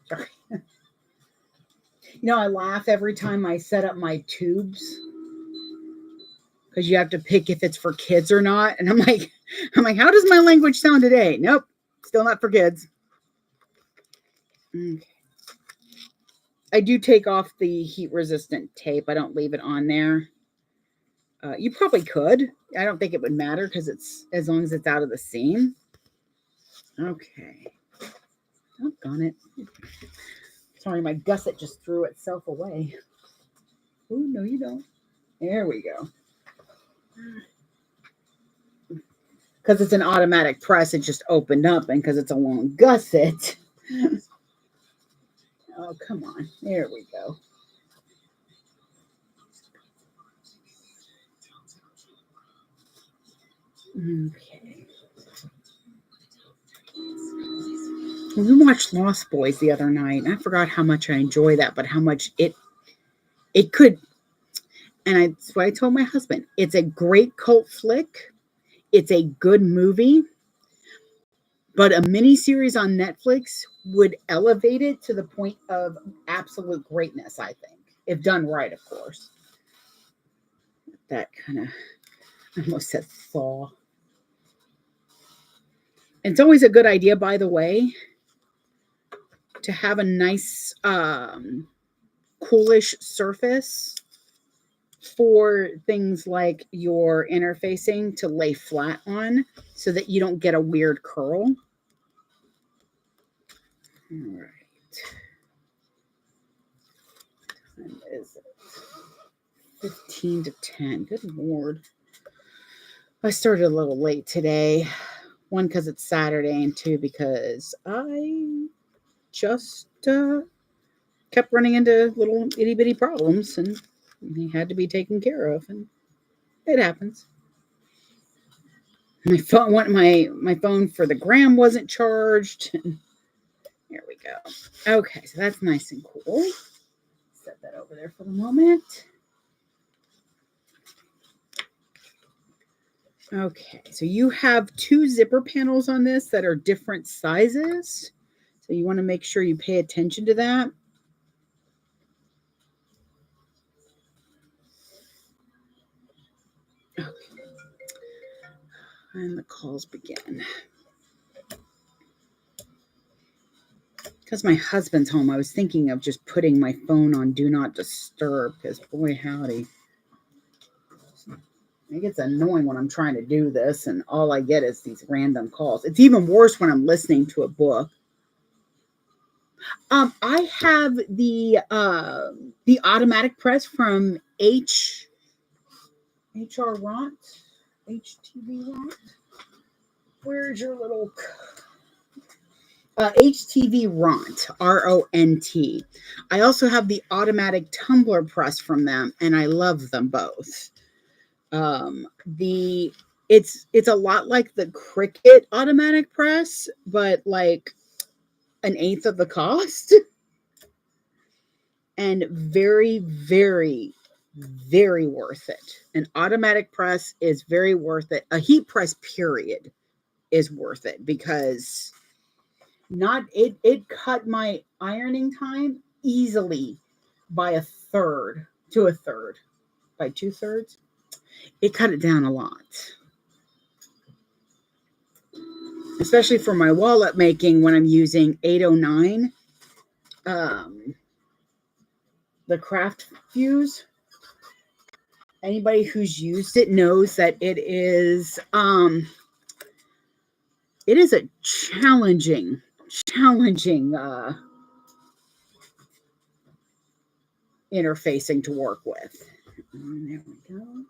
Sorry. I laugh every time I set up my tubes because you have to pick if it's for kids or not. And I'm like, how does my language sound today? Nope, still not for kids. Okay. I do take off the heat resistant tape. I don't leave it on there. You probably could. I don't think it would matter because it's as long as it's out of the seam. Okay. Oh, darn it. Sorry, my gusset just threw itself away. Oh, no, you don't. There we go. Because it's an automatic press, it just opened up, and because it's a long gusset. Oh, come on. There we go. Okay. We watched Lost Boys the other night, and I forgot how much I enjoy that, but how much it could. And that's what I told my husband. It's a great cult flick. It's a good movie. But a miniseries on Netflix would elevate it to the point of absolute greatness, I think. If done right, of course. That kind of, I almost said thaw. It's always a good idea, by the way, to have a nice coolish surface for things like your interfacing to lay flat on so that you don't get a weird curl. All right. What time is it? 15 to 10. Good Lord. I started a little late today. One, because it's Saturday, and two, because I just kept running into little itty bitty problems and they had to be taken care of, and it happens. My phone for the gram wasn't charged. There we go. Okay, so that's nice and cool. Set that over there for the moment. Okay, so you have 2 zipper panels on this that are different sizes. So you want to make sure you pay attention to that. Okay. And the calls begin. Because my husband's home, I was thinking of just putting my phone on Do Not Disturb, because boy howdy. It gets annoying when I'm trying to do this and all I get is these random calls. It's even worse when I'm listening to a book. I have the automatic press from HTV Ront. Where's your little HTV Ront, RONT. I also have the automatic tumbler press from them, and I love them both. It's a lot like the Cricut automatic press, but like an eighth of the cost. And very, very, very worth it. An automatic press is very worth it. A heat press, period, is worth it because it cut my ironing time easily by a third to a third, by 2/3. It cut it down a lot. Especially for my wallet making when I'm using 809, the craft fuse. Anybody who's used it knows that it is a challenging interfacing to work with. And there we go.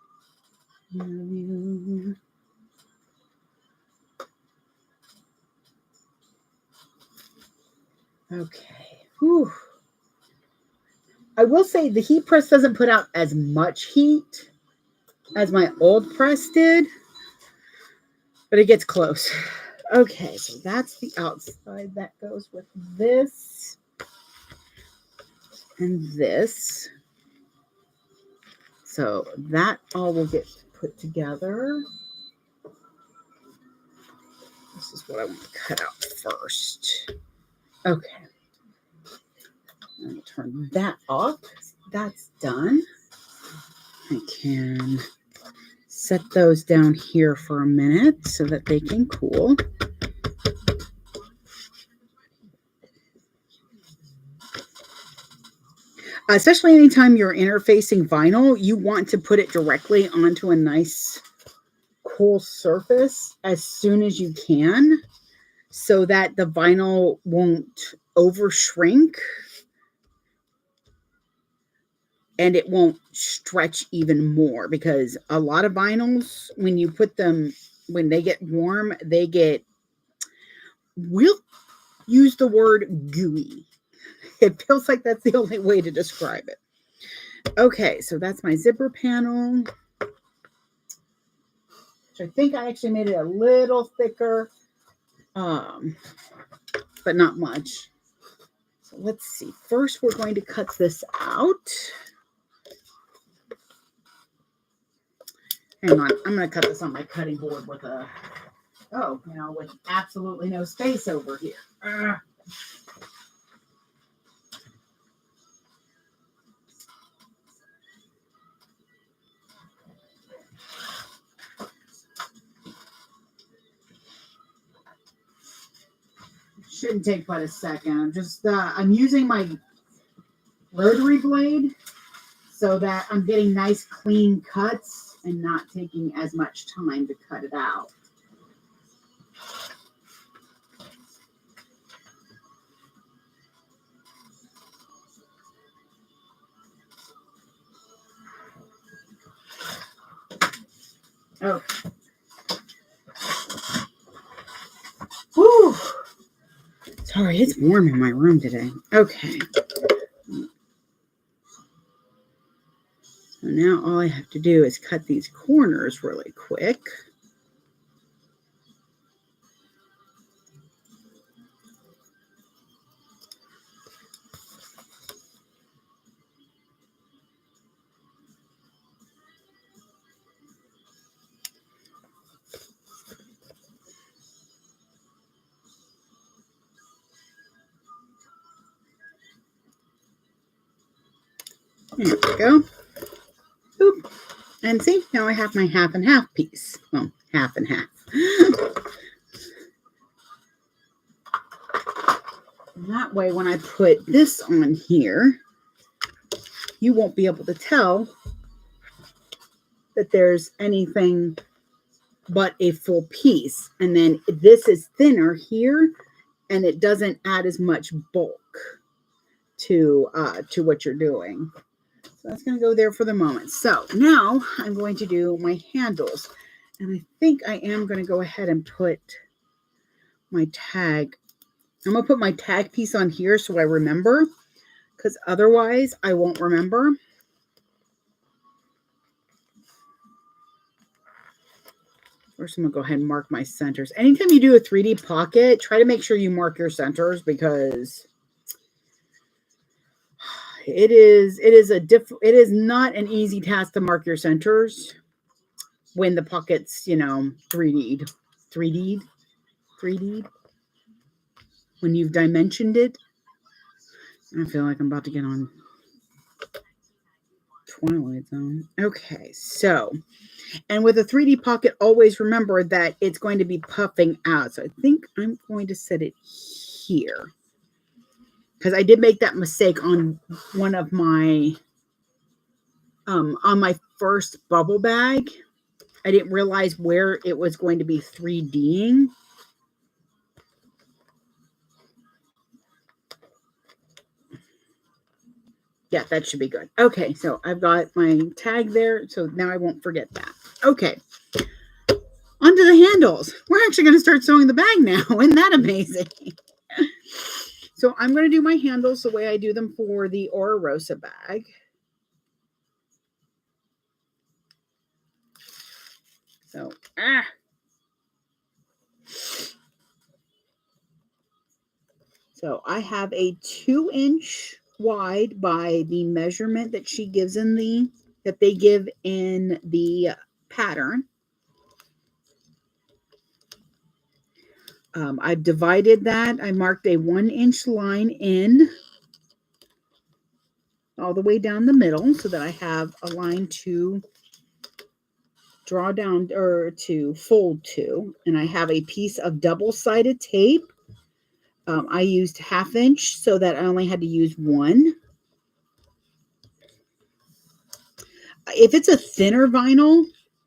Okay. Whew. I will say the heat press doesn't put out as much heat as my old press did, but it gets close. Okay, so that's the outside. That goes with this and this. So that all will get put together. This is what I want to cut out first. Okay. Let me turn that off. That's done. I can set those down here for a minute so that they can cool. Especially anytime you're interfacing vinyl, you want to put it directly onto a nice cool surface as soon as you can so that the vinyl won't over shrink and it won't stretch even more, because a lot of vinyls, when you put them, when they get warm, they get, we'll use the word gooey. It feels like that's the only way to describe it. Okay, so that's my zipper panel. Which I think I actually made it a little thicker, but not much. So let's see. First, we're going to cut this out. Hang on, I'm going to cut this on my cutting board with with absolutely no space over here. Shouldn't take but a second. I'm just, I'm using my rotary blade so that I'm getting nice clean cuts and not taking as much time to cut it out. Okay. Whew. Sorry, it's warm in my room today. Okay. So now all I have to do is cut these corners really quick. There we go. Oop. And see, now I have my half and half piece. Well, half and half. And that way, when I put this on here, you won't be able to tell that there's anything but a full piece. And then this is thinner here, and it doesn't add as much bulk to what you're doing. So that's going to go there for the moment. So now I'm going to do my handles. And I think I am going to go ahead and put my tag. I'm going to put my tag piece on here so I remember, because otherwise I won't remember. First, I'm going to go ahead and mark my centers. Anytime you do a 3D pocket, try to make sure you mark your centers, because it is not an easy task to mark your centers when the pocket's, 3D'd. When you've dimensioned it. I feel like I'm about to get on Twilight Zone. Okay, so, and with a 3D pocket, always remember that it's going to be puffing out. So I think I'm going to set it here, because I did make that mistake on one of my, on my first bubble bag. I didn't realize where it was going to be 3D'ing. Yeah, that should be good. Okay, so I've got my tag there, so now I won't forget that. Okay, onto the handles. We're actually going to start sewing the bag now. Isn't that amazing? So I'm going to do my handles the way I do them for the Aura Rosa bag. So, So I have a 2-inch wide by the measurement that she gives in that they give in the pattern. I've divided that. I marked a 1-inch line in all the way down the middle so that I have a line to draw down or to fold to. And I have a piece of double-sided tape. I used 1/2 inch so that I only had to use 1. If it's a thinner vinyl,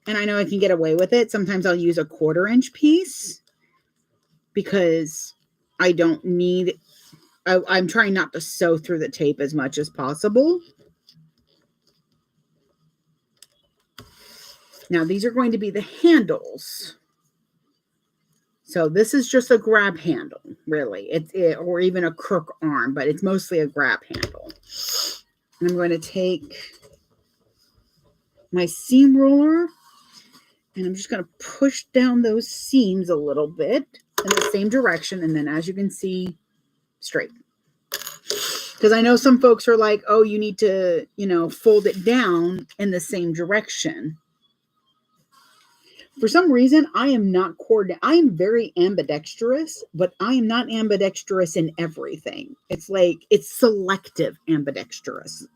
and I know I can get away with it, sometimes I'll use a 1/4 inch piece, because I don't need, I'm trying not to sew through the tape as much as possible. Now these are going to be the handles. So this is just a grab handle, really. Or even a crook arm, but it's mostly a grab handle. And I'm going to take my seam roller, and I'm just going to push down those seams a little bit in the same direction. And then, as you can see, straight. Because I know some folks are like, oh, you need to, fold it down in the same direction. For some reason, I am not coordinated. I am very ambidextrous, but I am not ambidextrous in everything. It's like, it's selective ambidextrous.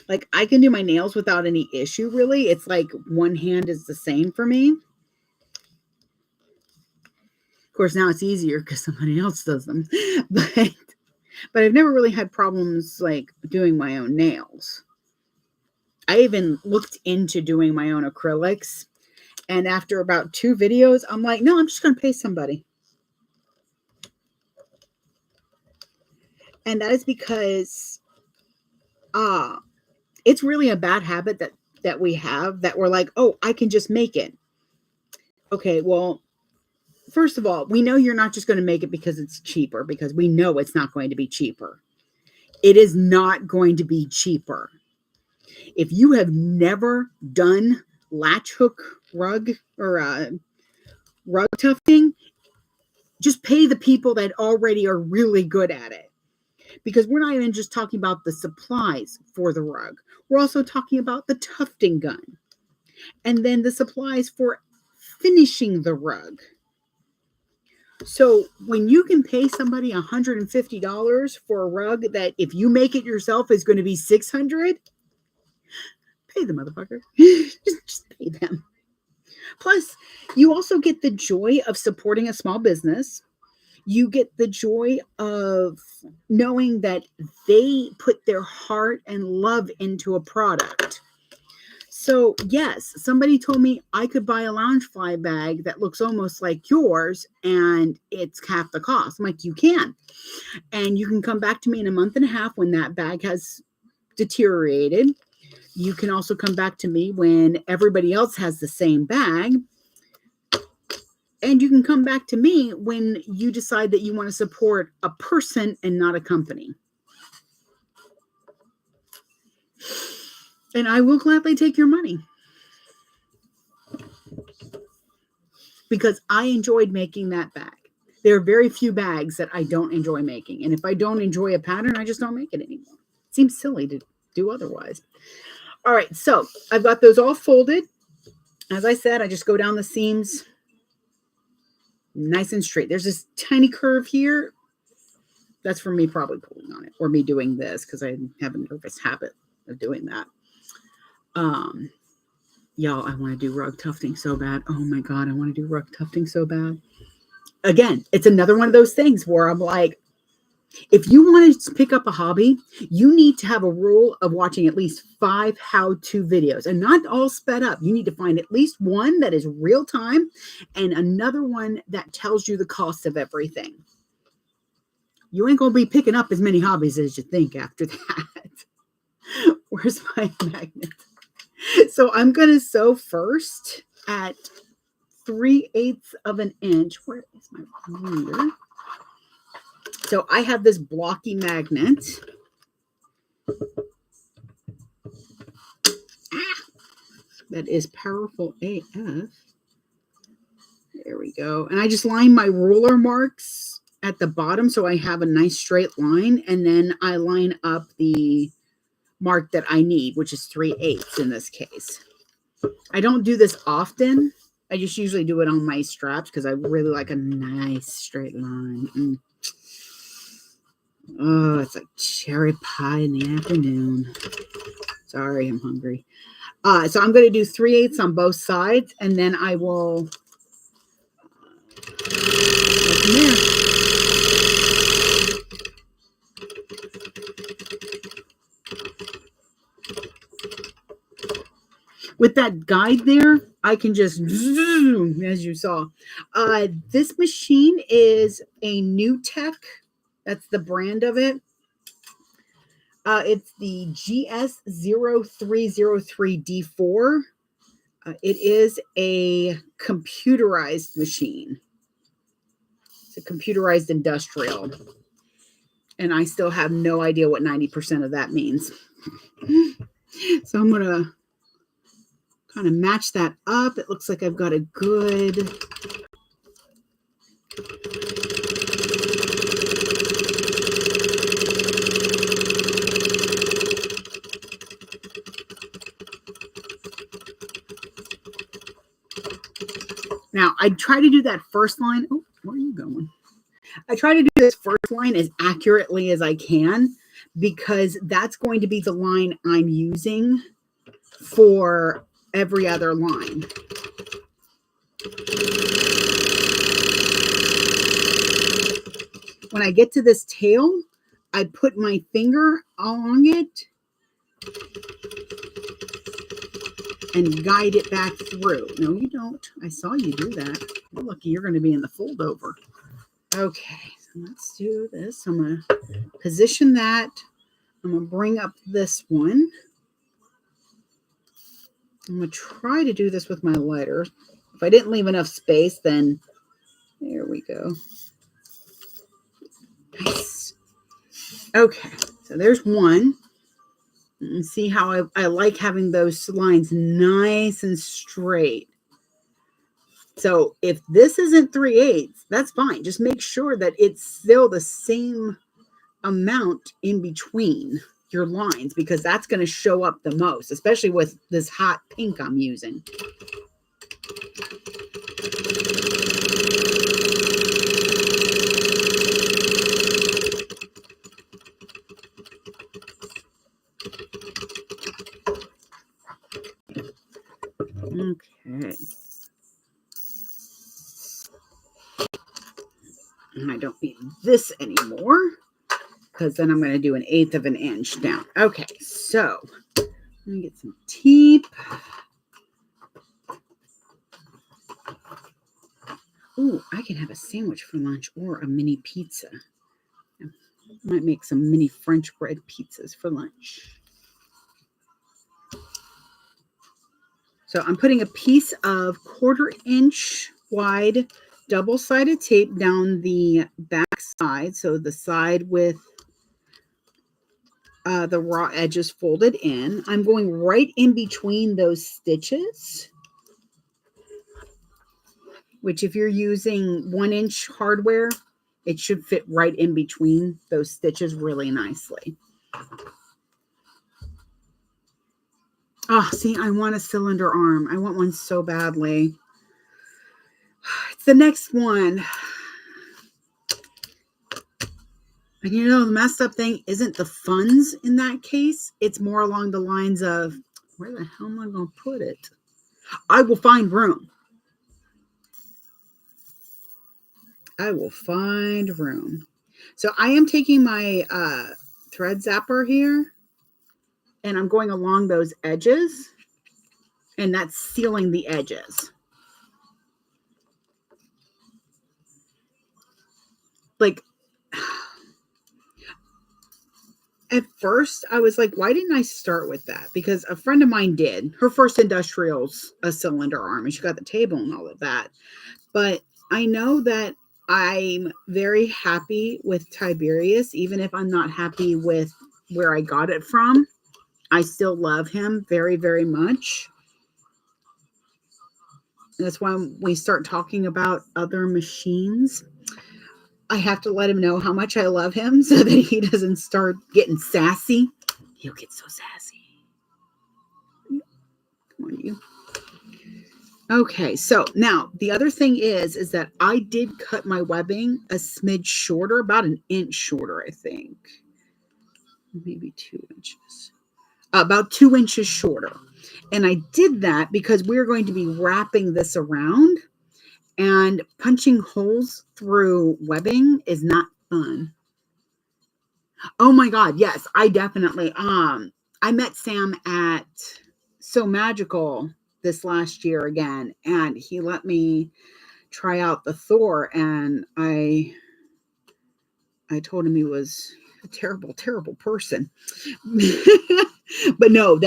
Like, I can do my nails without any issue, really. It's like one hand is the same for me. course, now it's easier because somebody else does them. But I've never really had problems like doing my own nails. I even looked into doing my own acrylics. And after about 2 videos, I'm like, no, I'm just going to pay somebody. And that is because it's really a bad habit that we have, that we're like, oh, I can just make it. Okay, well, first of all, we know you're not just going to make it because it's cheaper, because we know it's not going to be cheaper. It is not going to be cheaper. If you have never done latch hook rug or rug tufting, just pay the people that already are really good at it. Because we're not even just talking about the supplies for the rug. We're also talking about the tufting gun. And then the supplies for finishing the rug. So when you can pay somebody $150 for a rug that if you make it yourself is going to be $600, pay the motherfucker. just pay them. Plus, you also get the joy of supporting a small business. You get the joy of knowing that they put their heart and love into a product. So, yes, somebody told me I could buy a Loungefly bag that looks almost like yours and it's half the cost. I'm like, you can. And you can come back to me in a month and a half when that bag has deteriorated. You can also come back to me when everybody else has the same bag. And you can come back to me when you decide that you want to support a person and not a company. And I will gladly take your money. Because I enjoyed making that bag. There are very few bags that I don't enjoy making. And if I don't enjoy a pattern, I just don't make it anymore. It seems silly to do otherwise. All right, so I've got those all folded. As I said, I just go down the seams nice and straight. There's this tiny curve here. That's for me probably pulling on it or me doing this because I have a nervous habit of doing that. Y'all, I want to do rug tufting so bad. Oh my God, I want to do rug tufting so bad. Again, it's another one of those things where I'm like, if you want to pick up a hobby, you need to have a rule of watching at least 5 how-to videos and not all sped up. You need to find at least one that is real time and another one that tells you the cost of everything. You ain't going to be picking up as many hobbies as you think after that. Where's my magnet? So I'm going to sew first at 3/8 of an inch. Where is my ruler? So I have this blocky magnet. That is powerful AF. There we go. And I just line my ruler marks at the bottom so I have a nice straight line. And then I line up the mark that I need, which is 3/8 in this case. I don't do this often. I just usually do it on my straps because I really like a nice straight line. Oh, it's like cherry pie in the afternoon. Sorry, I'm hungry. So I'm going to do 3/8 on both sides, and then I will go from there. With that guide there, I can just zoom, as you saw. This machine is a New Tech. That's the brand of it. It's the GS0303D4. It is a computerized machine. It's a computerized industrial. And I still have no idea what 90% of that means. So I'm going to kind of match that up. It looks like I've got a good... Now, I try to do that first line. Oh, where are you going? I try to do this first line as accurately as I can because that's going to be the line I'm using for every other line. when I get to this tail, I put my finger along it and guide it back through. No, you don't. I saw you do that. You're lucky you're going to be in the fold over. Okay, so let's do this. I'm going to position that. I'm going to bring up this one. I'm going to try to do this with my lighter. If I didn't leave enough space, then there we go. Nice. Okay, so there's one. And see how I like having those lines nice and straight. So if this isn't 3/8, that's fine. Just make sure that it's still the same amount in between your lines, because that's going to show up the most, especially with this hot pink I'm using. Okay. And I don't need this anymore, because then I'm going to do 1/8 of an inch down. Okay, so let me get some tape. Ooh, I can have a sandwich for lunch or a mini pizza. I might make some mini French bread pizzas for lunch. So I'm putting a piece of 1/4 inch wide double-sided tape down the back side. So the side with the raw edges folded in. I'm going right in between those stitches, which if you're using 1-inch hardware, it should fit right in between those stitches really nicely. Oh, see, I want a cylinder arm. I want one so badly. It's the next one. And you know, the messed up thing isn't the funds in that case. It's more along the lines of, where the hell am I going to put it? I will find room. I will find room. So I am taking my thread zapper here, and I'm going along those edges, and that's sealing the edges. Like, at first, I was like, why didn't I start with that? Because a friend of mine did. Her first industrial's a cylinder arm, and she got the table and all of that. But I know that I'm very happy with Tiberius, even if I'm not happy with where I got it from. I still love him very, very much. And that's why when we start talking about other machines, I have to let him know how much I love him so that he doesn't start getting sassy. He'll get so sassy. Come on, you. Okay, so now the other thing is that I did cut my webbing a smidge shorter, about 1 inch shorter, I think. Maybe 2 inches. About 2 inches shorter. And I did that because we're going to be wrapping this around, and punching holes through webbing is not fun. Oh my God, yes, I definitely, I met Sam at So Magical this last year again, and he let me try out the Thor, and I told him he was a terrible, terrible person. But no,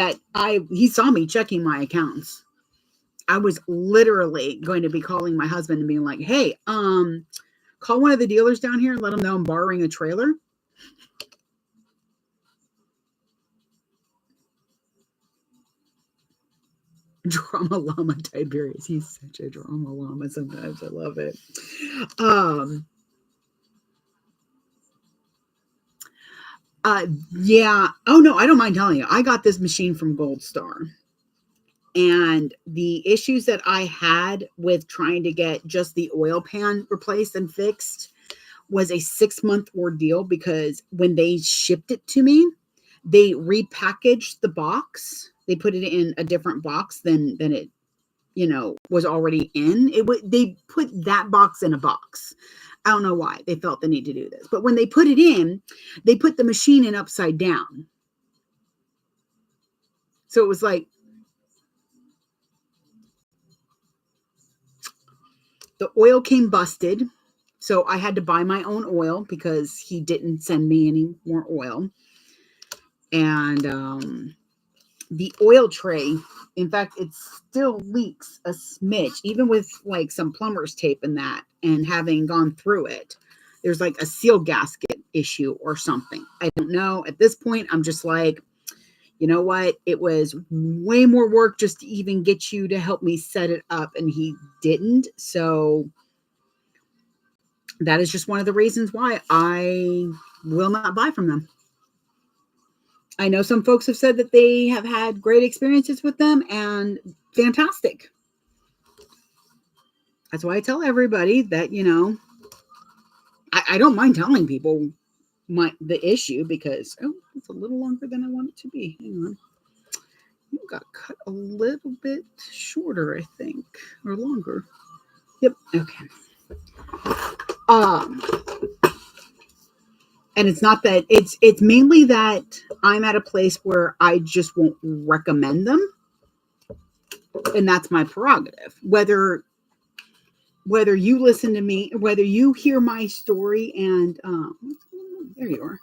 he saw me checking my accounts. I was literally going to be calling my husband and being like, hey, call one of the dealers down here and let them know I'm borrowing a trailer. Drama llama Tiberius. He's such a drama llama sometimes. I love it. Yeah. Oh no, I don't mind telling you. I got this machine from Gold Star. And the issues that I had with trying to get just the oil pan replaced and fixed was a 6-month ordeal, because when they shipped it to me, they repackaged the box. They put it in a different box than it, was already in. They put that box in a box. I don't know why they felt the need to do this. But when they put it in, they put the machine in upside down. So it was like the oil came busted. So I had to buy my own oil because he didn't send me any more oil. And the oil tray, in fact, it still leaks a smidge, even with like some plumber's tape and that, and having gone through it. There's like a seal gasket issue or something. I don't know. At this point, I'm just like, you know what? It was way more work just to even get you to help me set it up, and he didn't. So that is just one of the reasons why I will not buy from them. I know some folks have said that they have had great experiences with them and fantastic. That's why I tell everybody that, you know, I don't mind telling people the issue because, oh, it's a little longer than I want it to be. Hang on. You got cut a little bit shorter, I think, or longer. Yep. Okay. And it's not that it's mainly that I'm at a place where I just won't recommend them. And that's my prerogative. Whether you listen to me, whether you hear my story and there you are.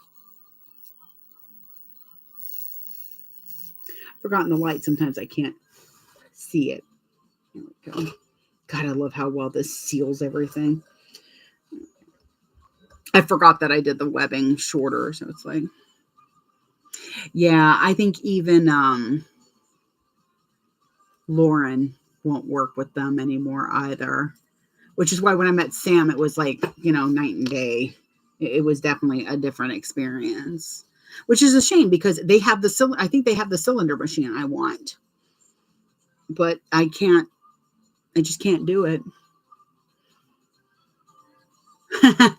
Forgotten the light. Sometimes I can't see it. There we go. God, I love how well this seals everything. I forgot that I did the webbing shorter, so it's like, yeah, I think even Lauren won't work with them anymore either, which is why when I met Sam, it was like, you know, night and day. It was definitely a different experience, which is a shame because they have I think they have the cylinder machine I want, but I just can't do it.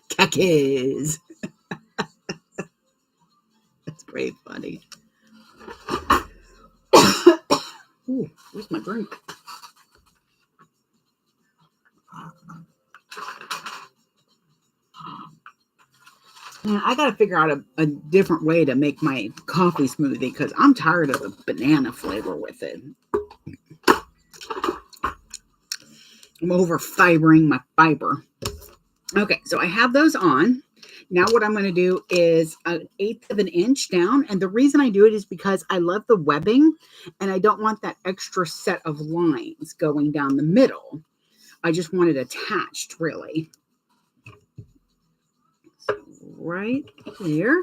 Khakis. That's pretty funny. Ooh, where's my drink? Man, I got to figure out a different way to make my coffee smoothie because I'm tired of the banana flavor with it. I'm over fibering my fiber. Okay, so I have those on. Now what I'm going to do is 1/8 of an inch down. And the reason I do it is because I love the webbing and I don't want that extra set of lines going down the middle. I just want it attached, really. So right there.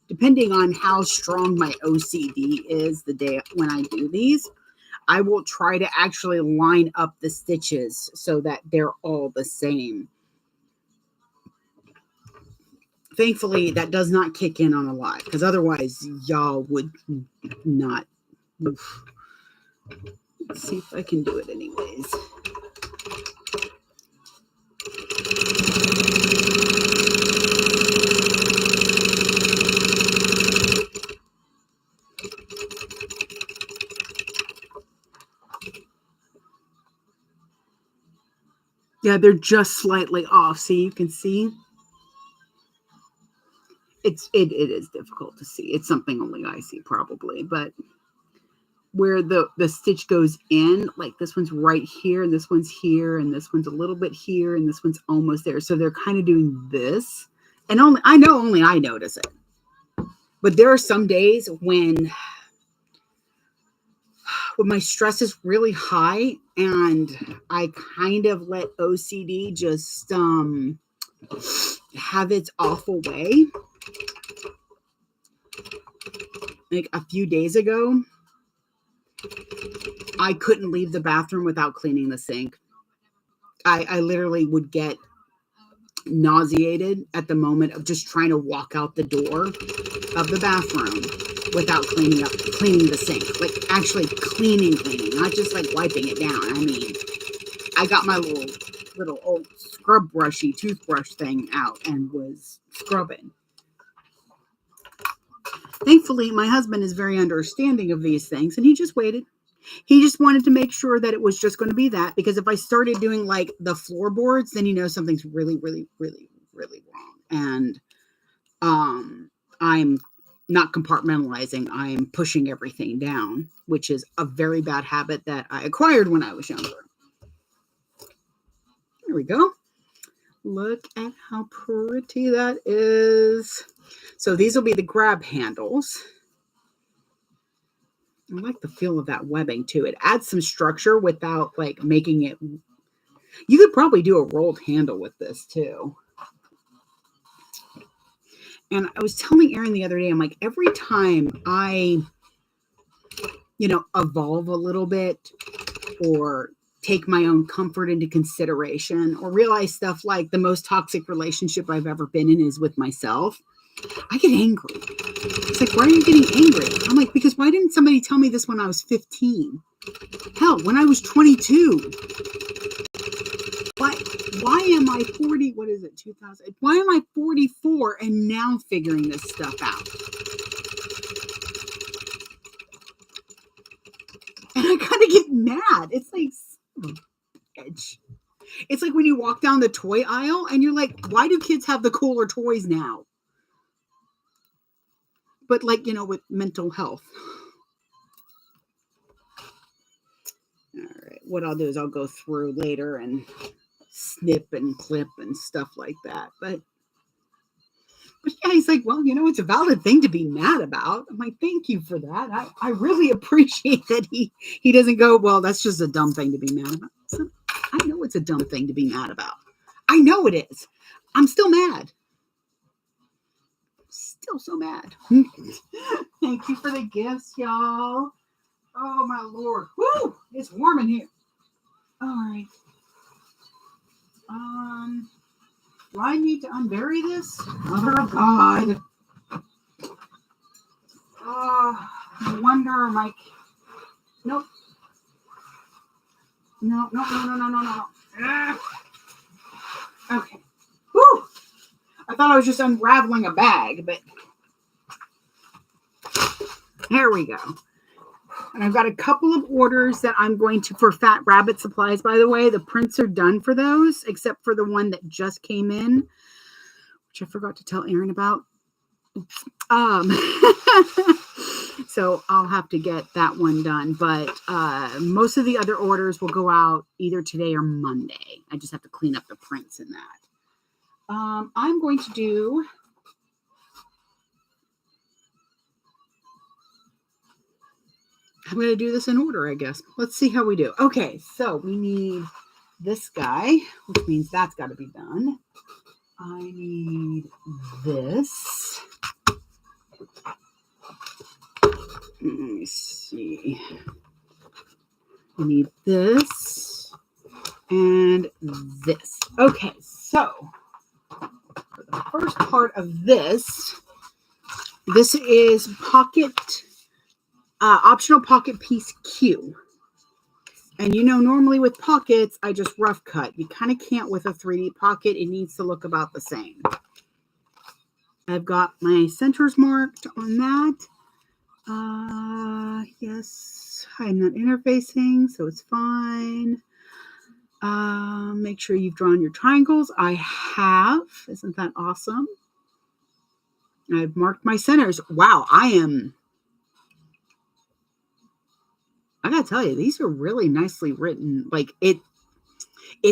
Depending on how strong my OCD is the day when I do these, I will try to actually line up the stitches so that they're all the same. Thankfully, that does not kick in on a lot because otherwise y'all would not. Oof. Let's see if I can do it anyways. Yeah, they're just slightly off. See, you can see. It is difficult to see. It's something only I see probably, but where the stitch goes in, like this one's right here, and this one's here, and this one's a little bit here, and this one's almost there. So they're kind of doing this, and only I notice it. But there are some days when my stress is really high, and I kind of let OCD just have its awful way. Like a few days ago, I couldn't leave the bathroom without cleaning the sink. I literally would get nauseated at the moment of just trying to walk out the door of the bathroom without cleaning the sink. Like actually cleaning, not just like wiping it down. I mean, I got my little old scrub brushy toothbrush thing out and was scrubbing. Thankfully, my husband is very understanding of these things, and he just waited. He just wanted to make sure that it was just going to be that, because if I started doing like the floorboards, then he knows something's really, really, really, really wrong. And I'm not compartmentalizing. I'm pushing everything down, which is a very bad habit that I acquired when I was younger. There we go. Look at how pretty that is. So these will be the grab handles. I like the feel of that webbing too. It adds some structure without like making it. You could probably do a rolled handle with this too. And I was telling Erin the other day, I'm like, every time I, evolve a little bit or take my own comfort into consideration or realize stuff like the most toxic relationship I've ever been in is with myself, I get angry. It's like, why are you getting angry? I'm like, because why didn't somebody tell me this when I was 15? Hell, when I was 22. Why am I 40? What is it? 2000. Why am I 44 and now figuring this stuff out? And I kind of get mad. It's like, it's like when you walk down the toy aisle and you're like, why do kids have the cooler toys now? But like, with mental health. All right. What I'll do is I'll go through later and snip and clip and stuff like that. But yeah, he's like, well, it's a valid thing to be mad about. I'm like, thank you for that. I really appreciate that he doesn't go, well, that's just a dumb thing to be mad about. So, I know it's a dumb thing to be mad about. I know it is. I'm still mad. Still so mad. Thank you for the gifts, y'all. Oh, my Lord. Woo! It's warm in here. All right. Do I need to unbury this? Mother of God. No wonder, Mike. Nope. No. Okay. Whew. I thought I was just unraveling a bag, but there we go. And I've got a couple of orders that I'm going to, for Fat Rabbit supplies, by the way. The prints are done for those, except for the one that just came in, which I forgot to tell Erin about. So I'll have to get that one done. But most of the other orders will go out either today or Monday. I just have to clean up the prints in that. I'm going to do... I'm going to do this in order, I guess. Let's see how we do. Okay, so we need this guy, which means that's got to be done. I need this. Let me see. I need this and this. Okay, so for the first part of this is pocket... optional pocket piece Q. And normally with pockets, I just rough cut. You kind of can't with a 3D pocket. It needs to look about the same. I've got my centers marked on that. Yes, I'm not interfacing, so it's fine. Make sure you've drawn your triangles. I have. Isn't that awesome? I've marked my centers. Wow, I gotta tell you, these are really nicely written. Like it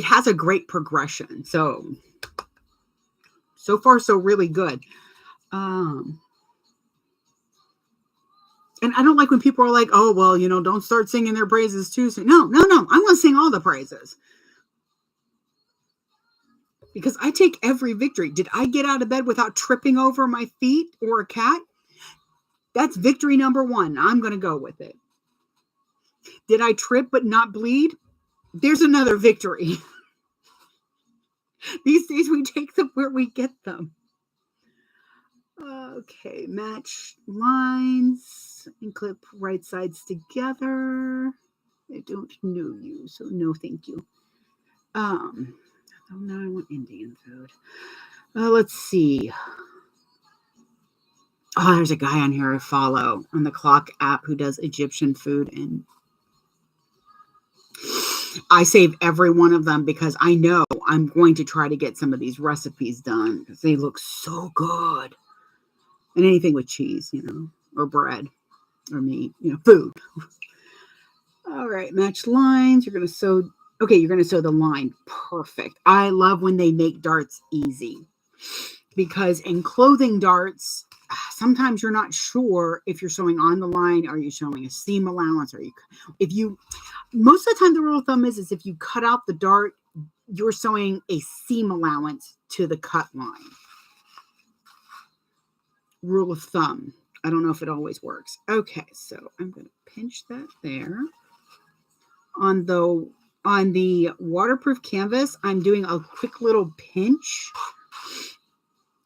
has a great progression. So far, so really good. And I don't like when people are like, oh, well, don't start singing their praises too soon. No. I want to sing all the praises. Because I take every victory. Did I get out of bed without tripping over my feet or a cat? That's victory number 1. I'm going to go with it. Did I trip but not bleed? There's another victory. These days we take them where we get them. Okay, match lines and clip right sides together. I don't know you, so no thank you. Oh, no, I want Indian food. Let's see. Oh, there's a guy on here I follow on the Clock app who does Egyptian food, and I save every one of them because I know I'm going to try to get some of these recipes done because they look so good. And anything with cheese, or bread or meat, food. All right, match lines. You're going to sew. Okay, you're going to sew the line. Perfect. I love when they make darts easy because in clothing darts, sometimes you're not sure if you're sewing on the line. Are you showing a seam allowance? Most of the time the rule of thumb is if you cut out the dart, you're sewing a seam allowance to the cut line. Rule of thumb. I don't know if it always works. Okay, so I'm going to pinch that there. On the waterproof canvas, I'm doing a quick little pinch.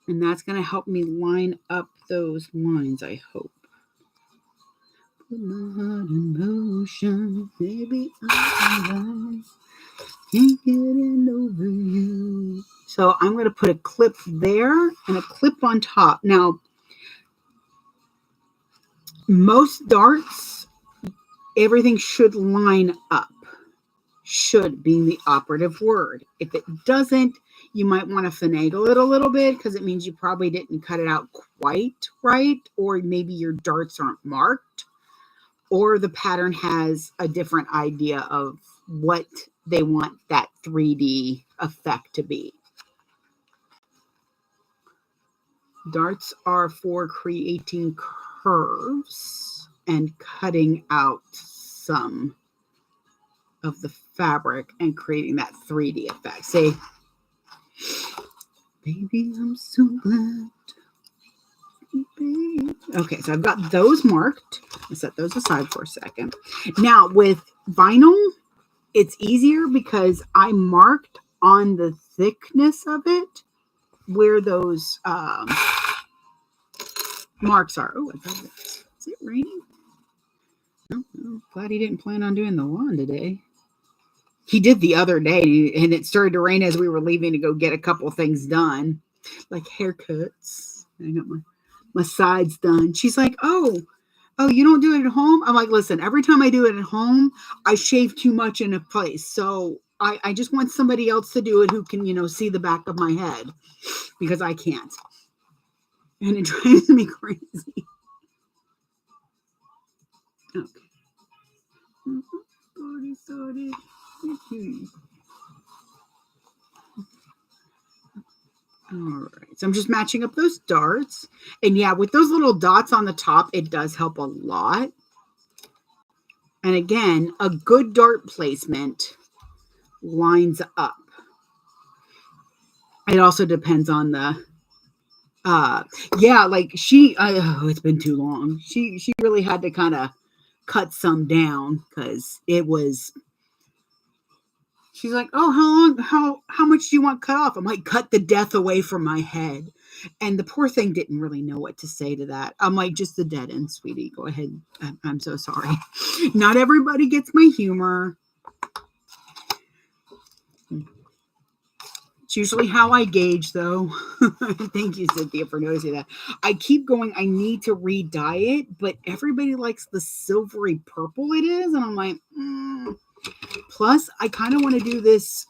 And that's going to help me line up those lines, I hope. Put my heart in motion, baby, I'm can't get it over you. So I'm going to put a clip there and a clip on top. Now, most darts, everything should line up. Should being the operative word. If it doesn't, you might want to finagle it a little bit because it means you probably didn't cut it out quite right, or maybe your darts aren't marked, or the pattern has a different idea of what they want that 3D effect to be. Darts are for creating curves and cutting out some of the fabric and creating that 3D effect. Say, baby, I'm so glad. Baby. Okay, so I've got those marked. I'll set those aside for a second. Now, with vinyl, it's easier because I marked on the thickness of it where those marks are. Oh, is it raining? No, I'm glad he didn't plan on doing the lawn today. He did the other day, and it started to rain as we were leaving to go get a couple things done, like haircuts. I got my sides done. She's like, oh, you don't do it at home? I'm like, listen, every time I do it at home, I shave too much in a place. So I just want somebody else to do it who can, see the back of my head because I can't. And it drives me crazy. Okay. Sorry. All right, so I'm just matching up those darts. And yeah, with those little dots on the top, it does help a lot. And again, a good dart placement lines up. It also depends on the, it's been too long. She really had to kind of cut some down because it was, she's like, oh, how much do you want cut off? I'm like, cut the death away from my head. And the poor thing didn't really know what to say to that. I'm like, just the dead end, sweetie. Go ahead. I'm so sorry. Not everybody gets my humor. It's usually how I gauge, though. Thank you, Cynthia, for noticing that. I keep going, I need to re-dye it, but everybody likes the silvery purple it is. And I'm like, Plus, I kind of want to do this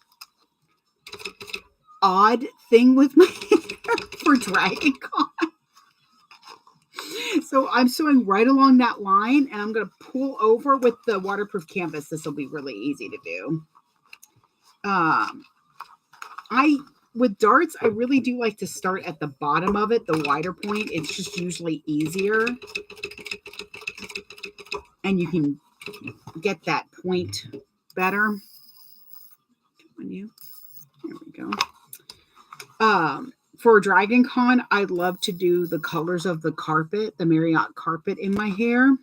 odd thing with my hair for Dragon Con. So I'm sewing right along that line, and I'm going to pull over with the waterproof canvas. This will be really easy to do. With darts, I really do like to start at the bottom of it, the wider point. It's just usually easier. And you can get that point better. Come on, you. There we go. For Dragon Con, I love to do the colors of the carpet, the Marriott carpet in my hair.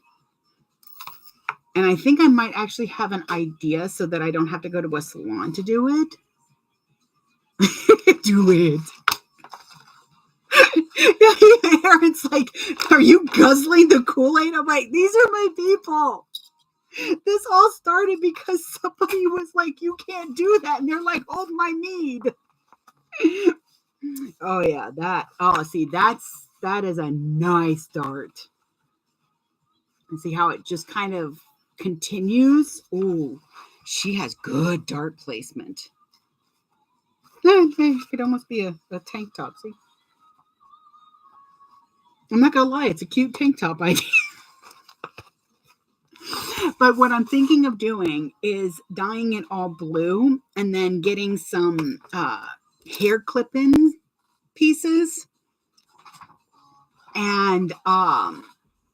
And I think I might actually have an idea so that I don't have to go to a salon to do it. Do it. Aaron's like, are you guzzling the Kool-Aid? I'm like, these are my people. This all started because somebody was like, you can't do that. And they're like, hold my mead. Oh, yeah, that. Oh, see, that's That is a nice dart. And see how it just kind of continues. Ooh, she has good dart placement. It could almost be a tank top. See, I'm not gonna lie, it's a cute tank top idea. But what I'm thinking of doing is dyeing it all blue and then getting some hair clip-in pieces and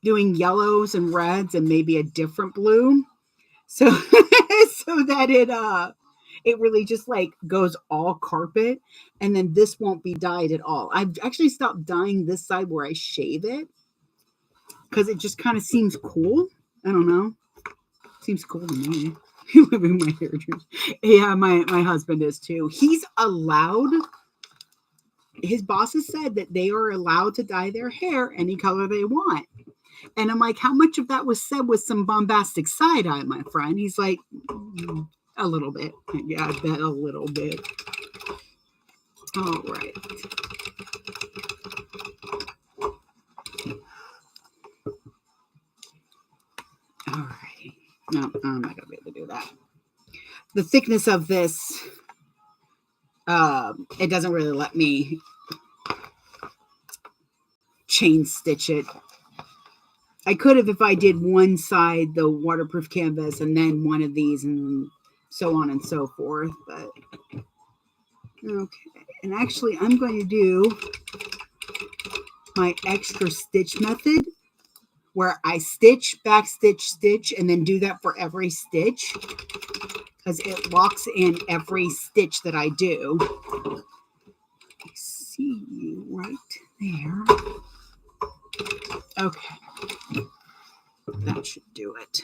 doing yellows and reds and maybe a different blue, so so that it really just like goes all carpet, and then this won't be dyed at all. I've actually stopped dyeing this side where I shave it because it just kind of seems cool. I don't know. Seems cool to me. Living my hairdresser. Yeah, my husband is too. He's allowed. His bosses said that they are allowed to dye their hair any color they want. And I'm like, how much of that was said with some bombastic side eye, my friend? He's like, a little bit. Yeah, I bet a little bit. All right. All right. No, I'm not going to be able to do that. The thickness of this, it doesn't really let me chain stitch it. I could have if I did one side, the waterproof canvas, and then one of these, and so on and so forth. But okay. And actually, I'm going to do my extra stitch method where I stitch, back stitch, stitch, and then do that for every stitch because it locks in every stitch that I do. I see you right there. Okay. That should do it.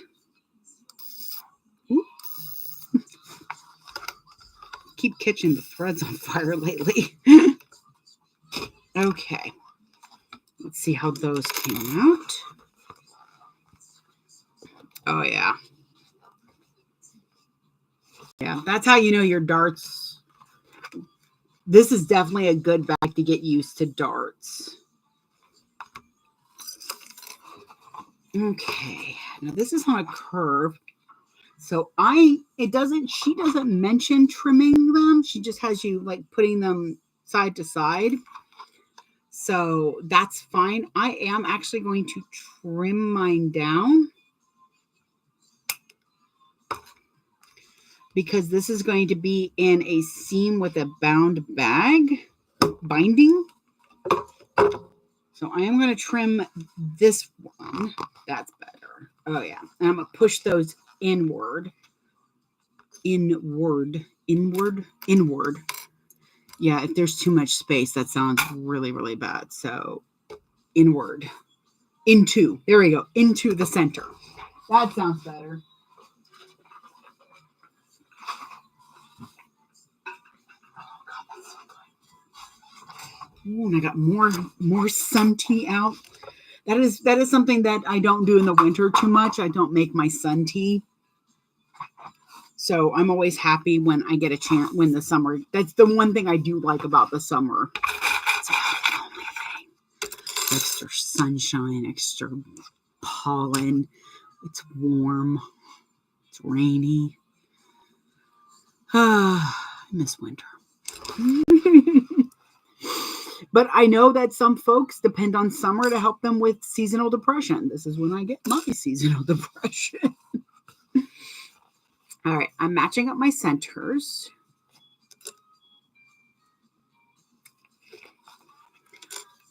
Keep catching the threads on fire lately. Okay. Let's see how those came out. Oh, yeah. Yeah, that's how you know your darts. This is definitely a good bag to get used to darts. Okay. Now this is on a curve. So she doesn't mention trimming them. She just has you like putting them side to side. So that's fine. I am actually going to trim mine down because this is going to be in a seam with a bound binding. So I am going to trim this one. That's better. Oh yeah. And I'm going to push those inward. Inward. Yeah, if there's too much space, that sounds really, really bad. So inward. Into. There we go. Into the center. That sounds better. Oh, God, that's so good. Ooh, and I got more sun tea out. That is something that I don't do in the winter too much. I don't make my sun tea. So I'm always happy when I get a chance, when the summer, that's the one thing I do like about the summer. That's about the only thing. Extra sunshine, extra pollen. It's warm. It's rainy. I miss winter. But I know that some folks depend on summer to help them with seasonal depression. This is when I get my seasonal depression. All right, I'm matching up my centers.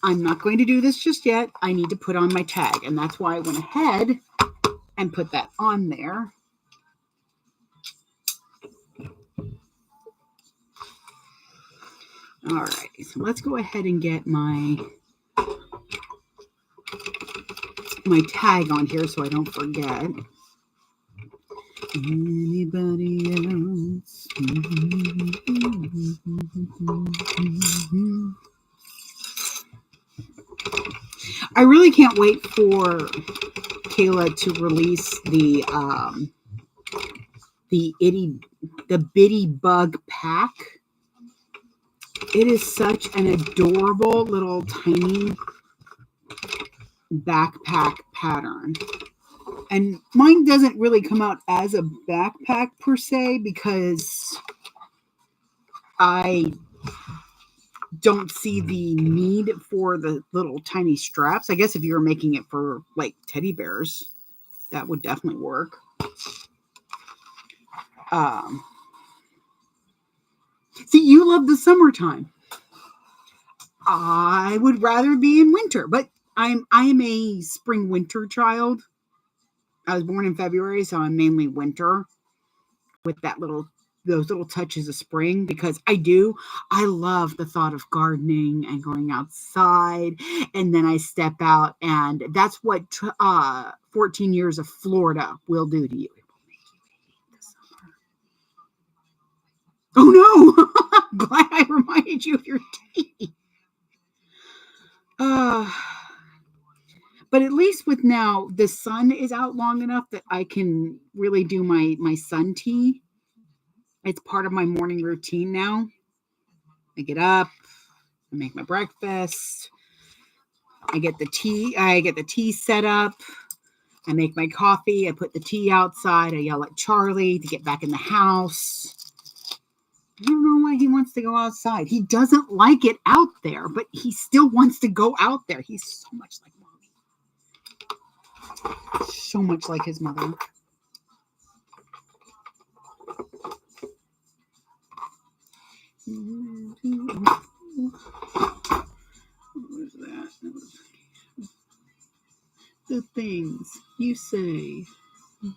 I'm not going to do this just yet. I need to put on my tag, and that's why I went ahead and put that on there. All right, so let's go ahead and get my tag on here so I don't forget. Anybody else? I really can't wait for Kayla to release the Bitty Bug pack. It is such an adorable little tiny backpack pattern. And mine doesn't really come out as a backpack per se because I don't see the need for the little tiny straps. I guess if you were making it for like teddy bears, that would definitely work. See, you love the summertime. I would rather be in winter, but I am a spring winter child. I was born in February, so I'm mainly winter with those little touches of spring because I love the thought of gardening and going outside, and then I step out, and that's what 14 years of Florida will do to you. Oh no! I'm glad I reminded you of your tea. But at least with now, the sun is out long enough that I can really do my sun tea. It's part of my morning routine now. I get up, I make my breakfast, I get the tea set up, I make my coffee, I put the tea outside, I yell at Charlie to get back in the house. I don't know why he wants to go outside. He doesn't like it out there, but he still wants to go out there. He's so much like mommy. So much like his mother. What was that? The things you say. And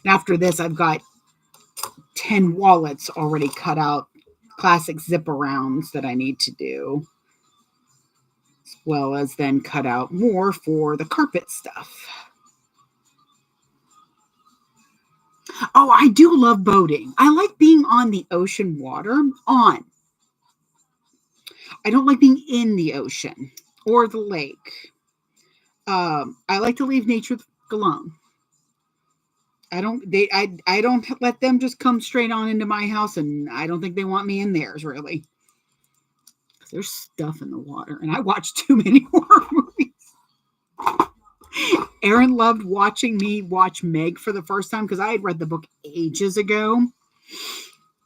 after this, I've got 10 wallets already cut out, classic zip arounds that I need to do, as well as then cut out more for the carpet stuff. Oh, I do love boating. I like being on the ocean water. I don't like being in the ocean or the lake. I like to leave nature alone. I don't let them just come straight on into my house, and I don't think they want me in theirs really. There's stuff in the water, and I watch too many horror movies. Aaron loved watching me watch Meg for the first time because I had read the book ages ago,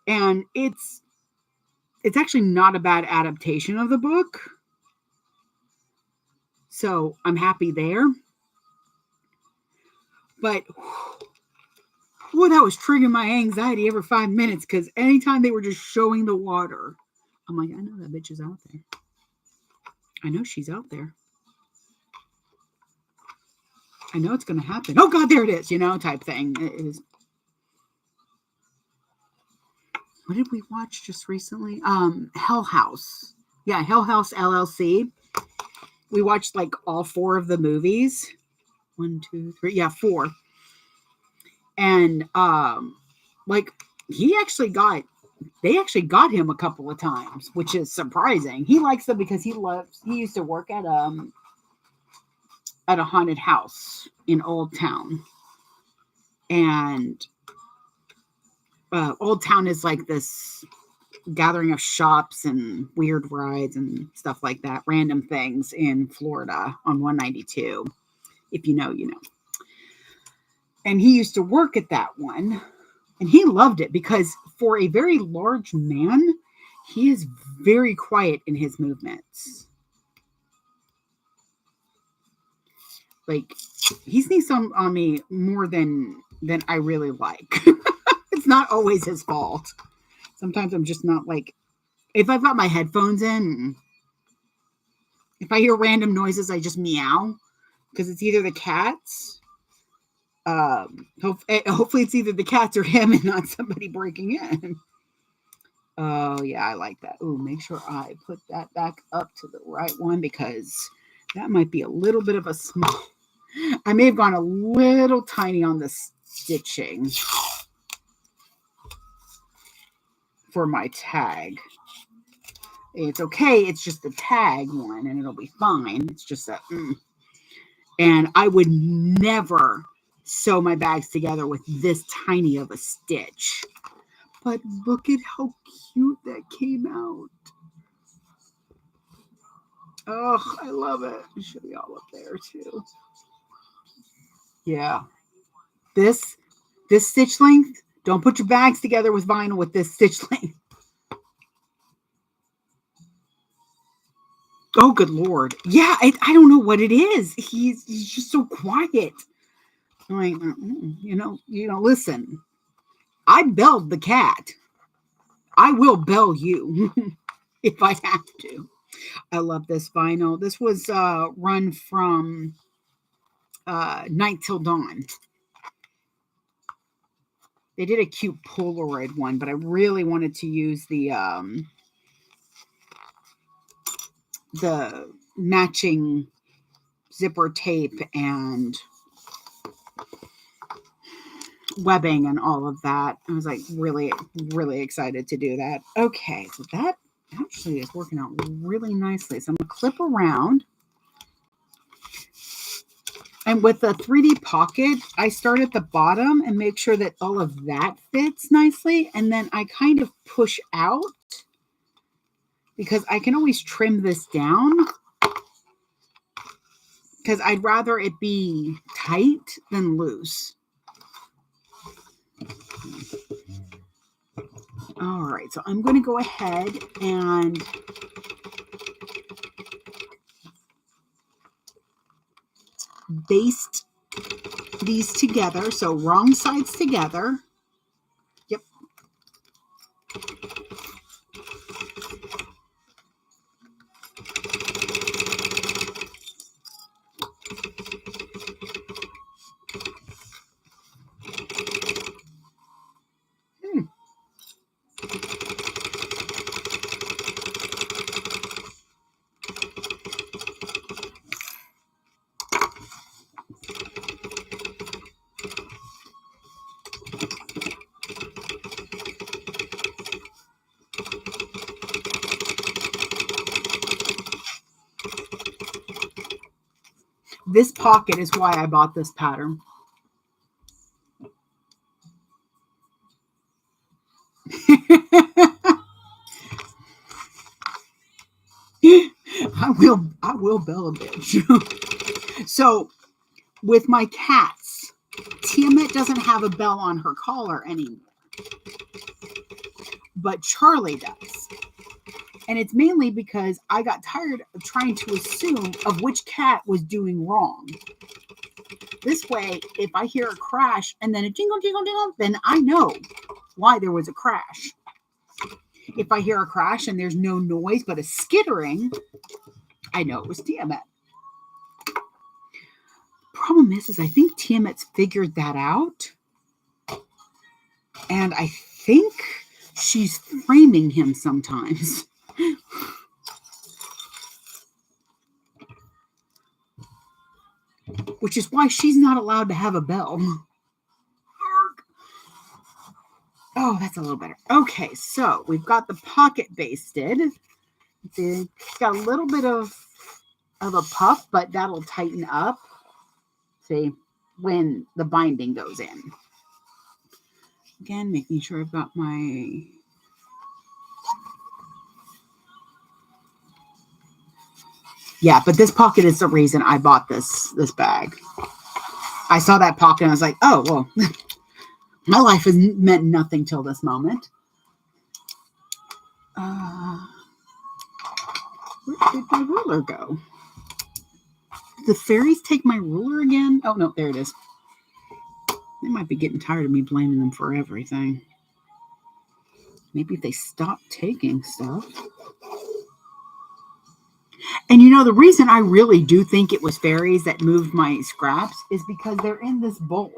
and it's actually not a bad adaptation of the book, so I'm happy there. But that was triggering my anxiety every 5 minutes because anytime they were just showing the water, I'm like, I know that bitch is out there. I know she's out there. I know it's going to happen. Oh, God, there it is, type thing. It is. What did we watch just recently? Hell House. Yeah, Hell House LLC. We watched like all 4 of the movies. 1, 2, 3. Yeah, 4. And like they actually got him a couple of times, which is surprising. He likes them because he used to work at a haunted house in Old Town. And Old Town is like this gathering of shops and weird rides and stuff like that, random things in Florida on 192. If you know, you know. And he used to work at that one, and he loved it because for a very large man, he is very quiet in his movements. Like, he sneaks on me more than I really like. It's not always his fault. Sometimes I'm just not like, if I've got my headphones in, if I hear random noises, I just meow because it's either the cats. Hopefully it's either the cats or him and not somebody breaking in. Oh, yeah, I like that. Oh, make sure I put that back up to the right one because that might be a little bit of a small. I may have gone a little tiny on the stitching for my tag. It's okay. It's just the tag one, and it'll be fine. It's just that. And I would never sew my bags together with this tiny of a stitch. But look at how cute that came out. Oh, I love it. It should be all up there too. Yeah. This stitch length, don't put your bags together with vinyl with this stitch length. Oh, good Lord. Yeah, I don't know what it is. He's just so quiet. I'm like, listen, I belled the cat. I will bell you if I have to. I love this vinyl. This was run from Knight Till Dawn. They did a cute Polaroid one, but I really wanted to use the matching zipper tape and webbing and all of that. I was like really, really excited to do that. Okay, so that actually is working out really nicely. So I'm going to clip around. And with the 3D pocket, I start at the bottom and make sure that all of that fits nicely. And then I kind of push out because I can always trim this down because I'd rather it be tight than loose. All right, so I'm going to go ahead and baste these together. So wrong sides together. Yep. This pocket is why I bought this pattern. I will bell a bitch. So with my cats, Tiamat doesn't have a bell on her collar anymore, but Charlie does. And it's mainly because I got tired of trying to assume of which cat was doing wrong. This way, if I hear a crash and then a jingle, jingle, jingle, then I know why there was a crash. If I hear a crash and there's no noise but a skittering, I know it was Tiamat. Problem is I think Tiamat's figured that out. And I think she's framing him sometimes. Which is why she's not allowed to have a bell. Oh, that's a little better. Okay, so we've got the pocket basted. It's got a little bit of a puff, but that'll tighten up. See, when the binding goes in. Again, making sure I've got my... Yeah, but this pocket is the reason I bought this bag. I saw that pocket and I was like, oh, well, my life has meant nothing till this moment. Where did my ruler go? Did the fairies take my ruler again? Oh, no, there it is. They might be getting tired of me blaming them for everything. Maybe if they stop taking stuff. And the reason I really do think it was fairies that moved my scraps is because they're in this bowl.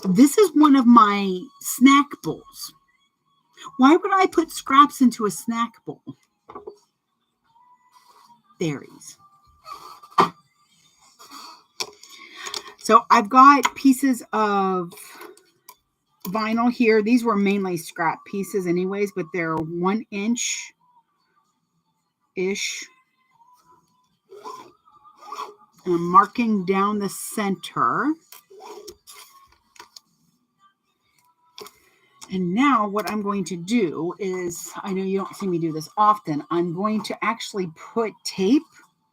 This is one of my snack bowls. Why would I put scraps into a snack bowl? Fairies. So I've got pieces of vinyl here. These were mainly scrap pieces anyways, but they're 1 inch-ish. And I'm marking down the center. And now what I'm going to do is, I know you don't see me do this often, I'm going to actually put tape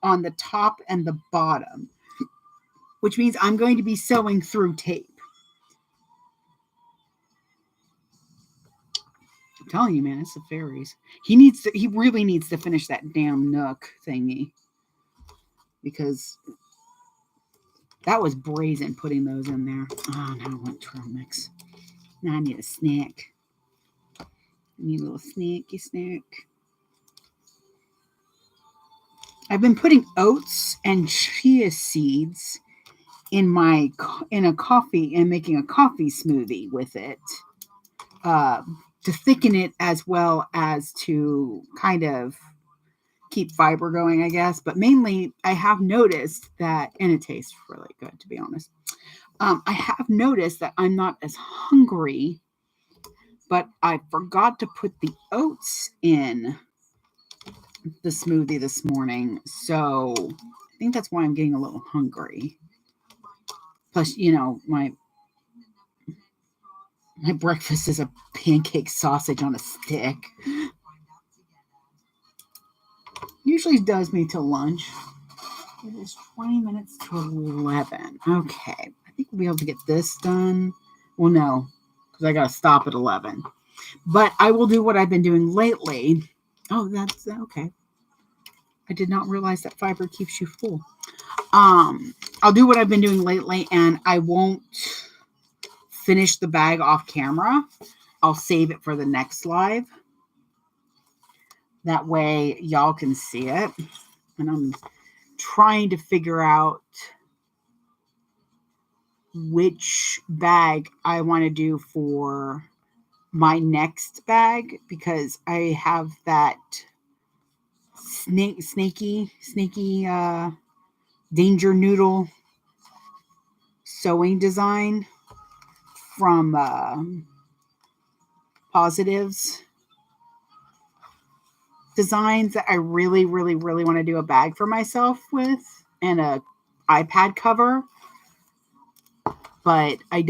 on the top and the bottom, which means I'm going to be sewing through tape. I'm telling you, man, it's the fairies. He really needs to finish that damn nook thingy, because that was brazen putting those in there. Oh, now I want trail mix. Now I need a snack. I need a little snacky snack. I've been putting oats and chia seeds in a coffee and making a coffee smoothie with it, to thicken it as well as to kind of keep fiber going, I guess. But mainly, I have noticed that, and it tastes really good, to be honest. I have noticed that I'm not as hungry, but I forgot to put the oats in the smoothie this morning. So I think that's why I'm getting a little hungry. Plus, my breakfast is a pancake sausage on a stick. Usually does me till lunch. It is 20 minutes to 11. Okay. I think we'll be able to get this done. Well, no, because I got to stop at 11. But I will do what I've been doing lately. Oh, that's okay. I did not realize that fiber keeps you full. I'll do what I've been doing lately, and I won't finish the bag off camera. I'll save it for the next live. That way y'all can see it. And I'm trying to figure out which bag I want to do for my next bag, because I have that snaky danger noodle sewing design from Positives Designs that I really, really, really want to do a bag for myself with, and a iPad cover. But I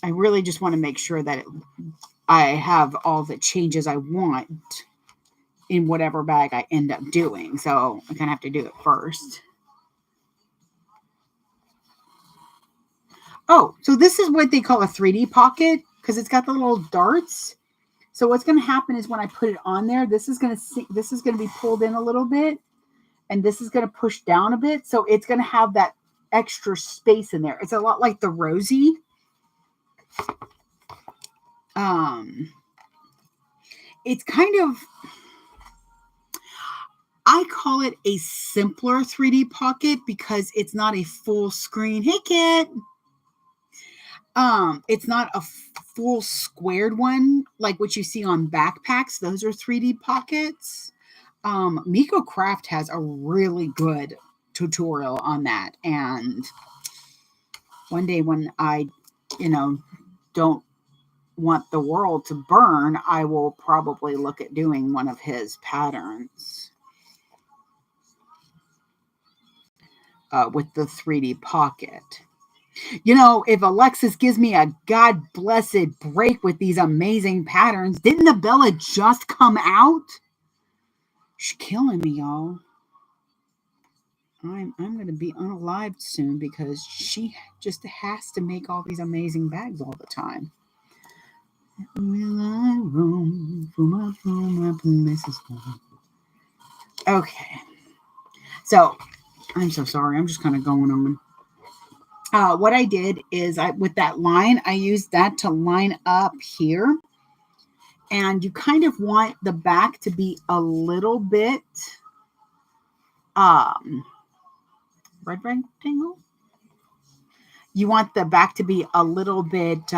really just want to make sure that I have all the changes I want in whatever bag I end up doing. So I kind of have to do it first. Oh, so this is what they call a 3D pocket, because it's got the little darts. So what's going to happen is when I put it on there, this is going to be pulled in a little bit, and this is going to push down a bit. So it's going to have that extra space in there. It's a lot like the Rosie. It's kind of, I call it a simpler 3D pocket because it's not a full screen. Hey, kid. It's not a full squared one like what you see on backpacks. Those are 3D pockets. Miko Craft has a really good tutorial on that. And one day when I, don't want the world to burn, I will probably look at doing one of his patterns with the 3D pocket. If Alexis gives me a God blessed break with these amazing patterns, didn't the Bella just come out? She's killing me, y'all. I'm going to be unalived soon because she just has to make all these amazing bags all the time. Will I roam for my places home? Okay. So, I'm so sorry. I'm just kind of going on. What I did is with that line, I used that to line up here. And you kind of want the back to be a little bit red rectangle. You want the back to be a little bit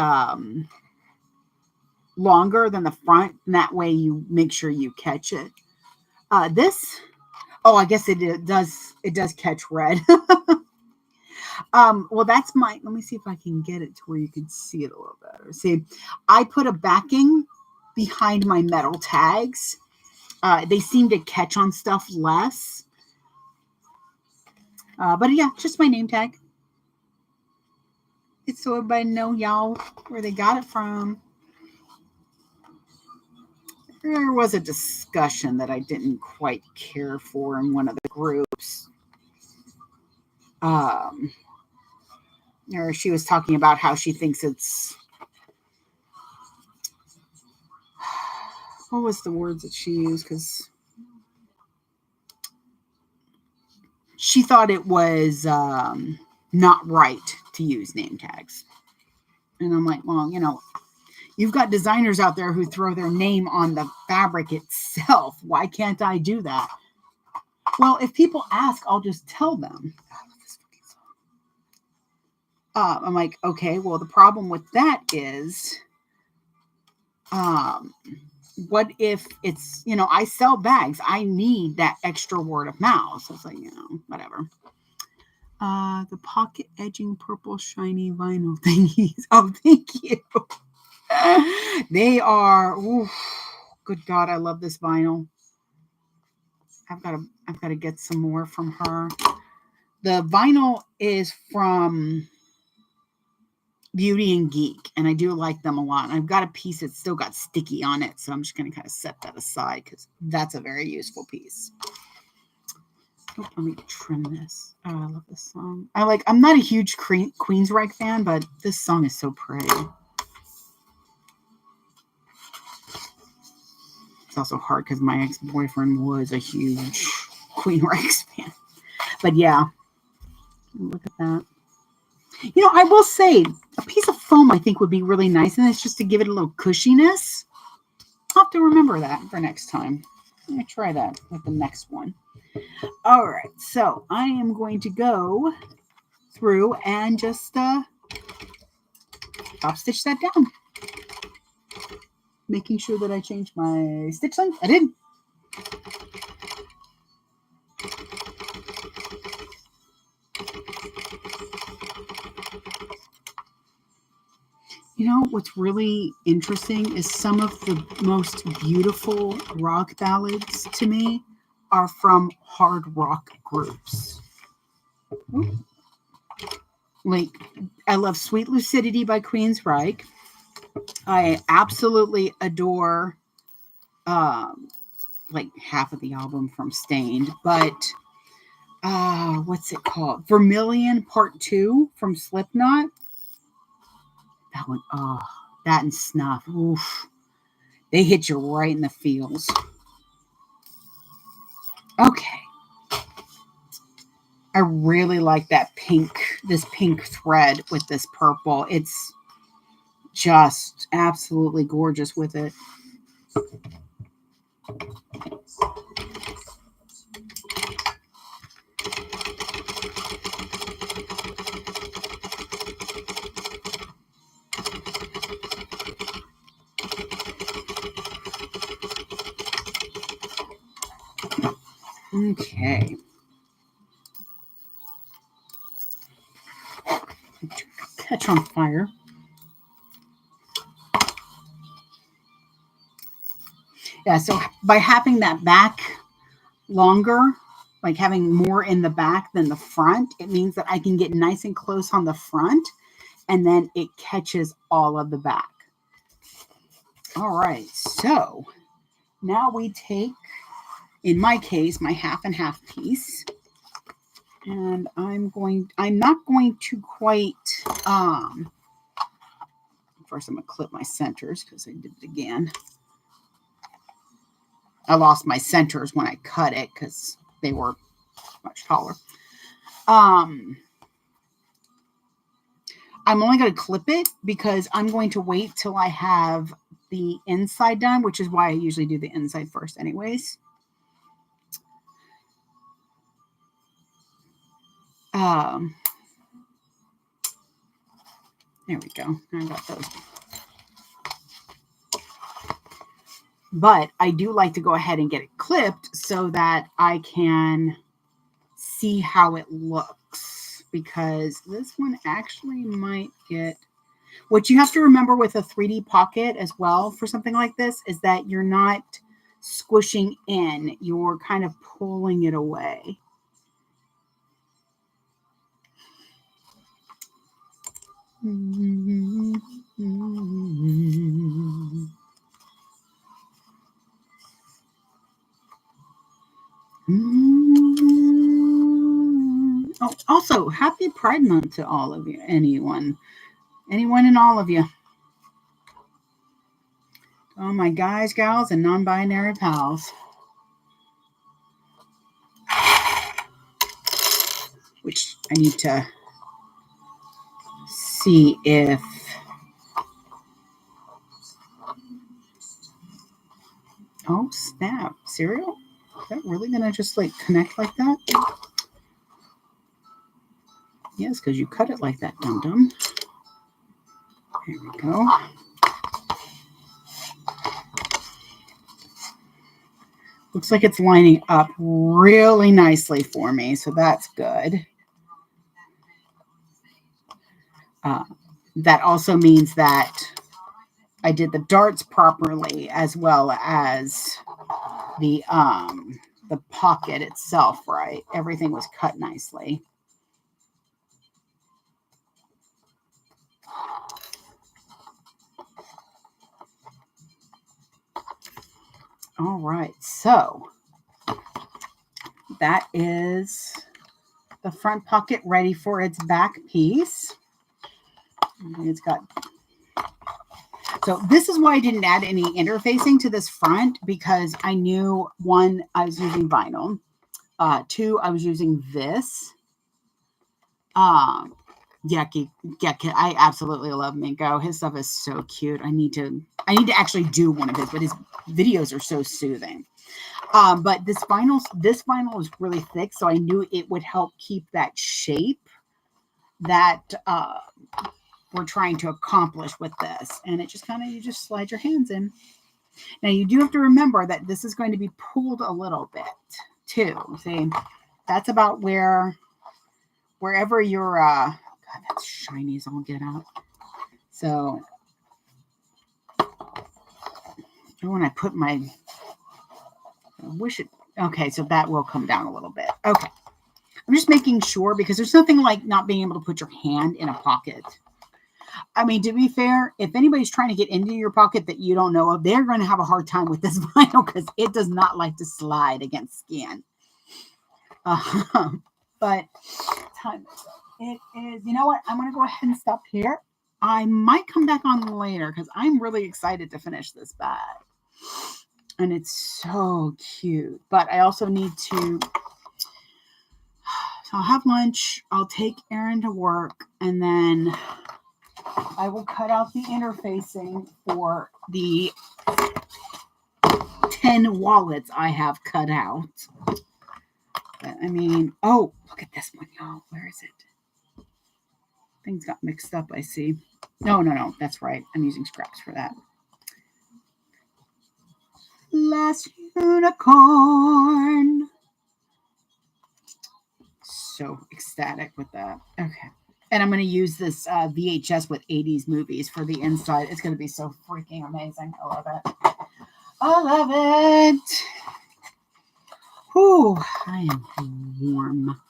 longer than the front. And that way you make sure you catch it. I guess it does catch red. Well, that's let me see if I can get it to where you can see it a little better. See, I put a backing behind my metal tags. They seem to catch on stuff less. But yeah, just my name tag. It's so everybody know, y'all, where they got it from. There was a discussion that I didn't quite care for in one of the groups. Or she was talking about how she thinks it's, what was the words that she used? Because she thought it was not right to use name tags. And I'm like, well, you know, you've got designers out there who throw their name on the fabric itself. Why can't I do that? Well, if people ask, I'll just tell them. I'm like, okay, well, the problem with that is, what if it's, you know, I sell bags. I need that extra word of mouth. So it's like, you know, whatever. The pocket edging purple shiny vinyl thingies. Oh, thank you. They are, oof, good God, I love this vinyl. I've got to get some more from her. The vinyl is from Beauty and Geek, and I do like them a lot. And I've got a piece that's still got sticky on it, so I'm just going to kind of set that aside because that's a very useful piece. Oh, let me trim this. Oh, I love this song. I'm not a huge Queensryche fan, but this song is so pretty. It's also hard because my ex-boyfriend was a huge Queensryche fan. But yeah, look at that. You know, I will say a piece of foam I think would be really nice, and it's just to give it a little cushiness. I'll have to remember that for next time. I'm going to try that with the next one. All right, so I am going to go through and just top stitch that down. Making sure that I change my stitch length. I did. You know, what's really interesting is some of the most beautiful rock ballads to me are from hard rock groups. Ooh. Like, I love Sweet Lucidity by Queensryche. I absolutely adore like half of the album from Stained, but what's it called? Vermilion Part 2 from Slipknot. That one, oh, that and Snuff. Oof. They hit you right in the feels. Okay. I really like that this pink thread with this purple. It's just absolutely gorgeous with it. Okay. Catch on fire. Yeah, so by having that back longer, like having more in the back than the front, it means that I can get nice and close on the front, and then it catches all of the back. All right, so now we take, in my case, my half and half piece, and I'm not going to quite, first I'm going to clip my centers because I did it again. I lost my centers when I cut it because they were much taller. I'm only going to clip it because I'm going to wait till I have the inside done, which is why I usually do the inside first anyways. There we go. I got those. But I do like to go ahead and get it clipped so that I can see how it looks, because this one actually might get... What you have to remember with a 3D pocket as well for something like this is that you're not squishing in, you're kind of pulling it away. Oh, also, happy Pride Month to all of you. Anyone and all of you. All my guys, gals, and non-binary pals. Which I need to see if oh snap, cereal? Is that really gonna just like connect like that? Yes, because you cut it like that, dum-dum. There we go. Looks like it's lining up really nicely for me, so that's good. That also means that I did the darts properly as well as the pocket itself, right? Everything was cut nicely. All right, so that is the front pocket ready for its back piece. It's got, so this is why I didn't add any interfacing to this front, because I knew, one, I was using vinyl. Two, I was using this. I absolutely love Minko. His stuff is so cute. I need to actually do one of his, but his videos are so soothing. But this vinyl is really thick, so I knew it would help keep that shape that we're trying to accomplish with this. And it just kind of, you just slide your hands in. Now you do have to remember that this is going to be pulled a little bit too. See, that's about wherever your God, that's shiny as all get out. So when I put my, okay, so that will come down a little bit. Okay. I'm just making sure, because there's nothing like not being able to put your hand in a pocket. I mean, to be fair, if anybody's trying to get into your pocket that you don't know of, they're going to have a hard time with this vinyl, because it does not like to slide against skin. But time it is, you know what? I'm going to go ahead and stop here. I might come back on later because I'm really excited to finish this bag. And it's so cute. But I also need to, so I'll have lunch. I'll take Aaron to work. And then I will cut out the interfacing for the 10 wallets I have cut out. But, I mean, oh, look at this one, y'all. Where is it? Things got mixed up, I see. No. That's right. I'm using scraps for that. Last unicorn. So ecstatic with that. Okay. And I'm going to use this VHS with 80s movies for the inside. It's going to be so freaking amazing. I love it. I love it. Whew, I am warm.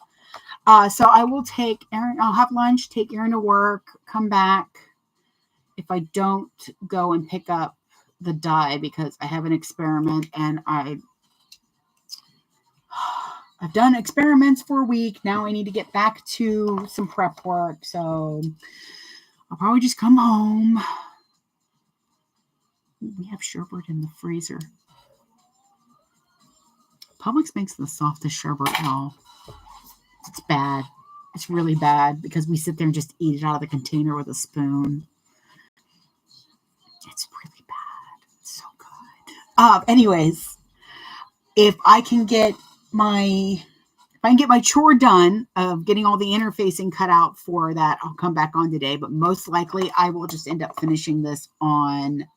So I will take Aaron. I'll have lunch, take Aaron to work, come back. If I don't go and pick up the dye because I have an experiment and I've done experiments for a week. Now I need to get back to some prep work. So I'll probably just come home. We have sherbet in the freezer. Publix makes the softest sherbet at all. It's bad. It's really bad because we sit there and just eat it out of the container with a spoon. It's really bad. It's so good. Anyways, if I can get my chore done of getting all the interfacing cut out for that, I'll come back on today. But most likely, I will just end up finishing this on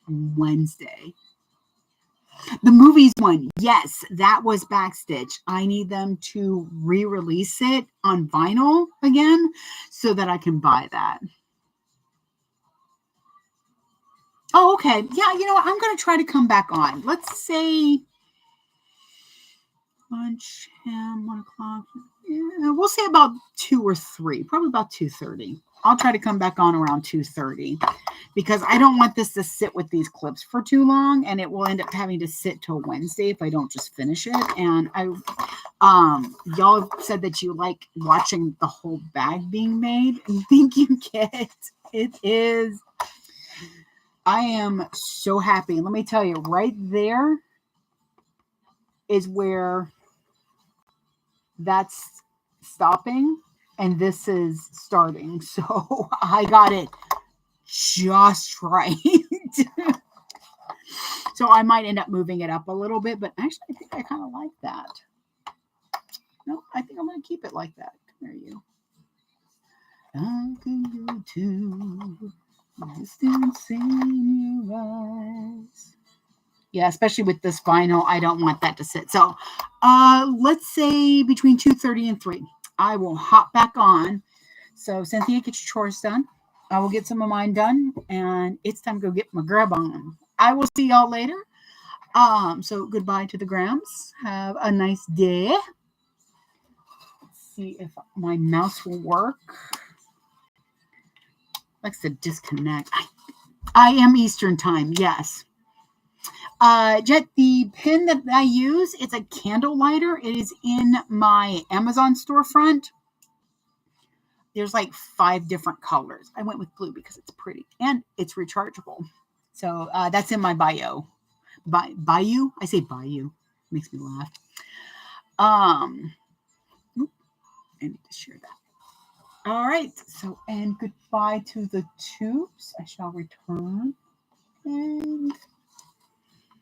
Wednesday. The movies one, yes, that was backstitch. I need them to re-release it on vinyl again so that I can buy that. Oh, okay. Yeah, you know what? I'm going to try to come back on. Let's say lunch, 1 o'clock. Yeah, we'll say about 2 or 3, probably about 2:30. I'll try to come back on around 2:30 because I don't want this to sit with these clips for too long, and it will end up having to sit till Wednesday if I don't just finish it. And y'all said that you like watching the whole bag being made, and thank you, Kit. It is. I am so happy. Let me tell you, right there is where that's stopping and this is starting. So I got it just right. So I might end up moving it up a little bit, but actually I think I kind of like that. No, I think I'm going to keep it like that. Come here, you. I can go to distance in your eyes. Yeah, especially with this vinyl, I don't want that to sit. So let's say between 2:30 and 3. I will hop back on. So Cynthia, get your chores done. I will get some of mine done. And it's time to go get my grub on. I will see y'all later. So goodbye to the Grams. Have a nice day. Let's see if my mouse will work. Likes to disconnect. I am Eastern time, yes. Jet, the pen that I use, it's a candle lighter. It is in my Amazon storefront. There's like 5 different colors. I went with blue because it's pretty and it's rechargeable. So that's in my bio. Bayou? I say bayou. Makes me laugh. I need to share that. All right. So, and goodbye to the tubes. I shall return. And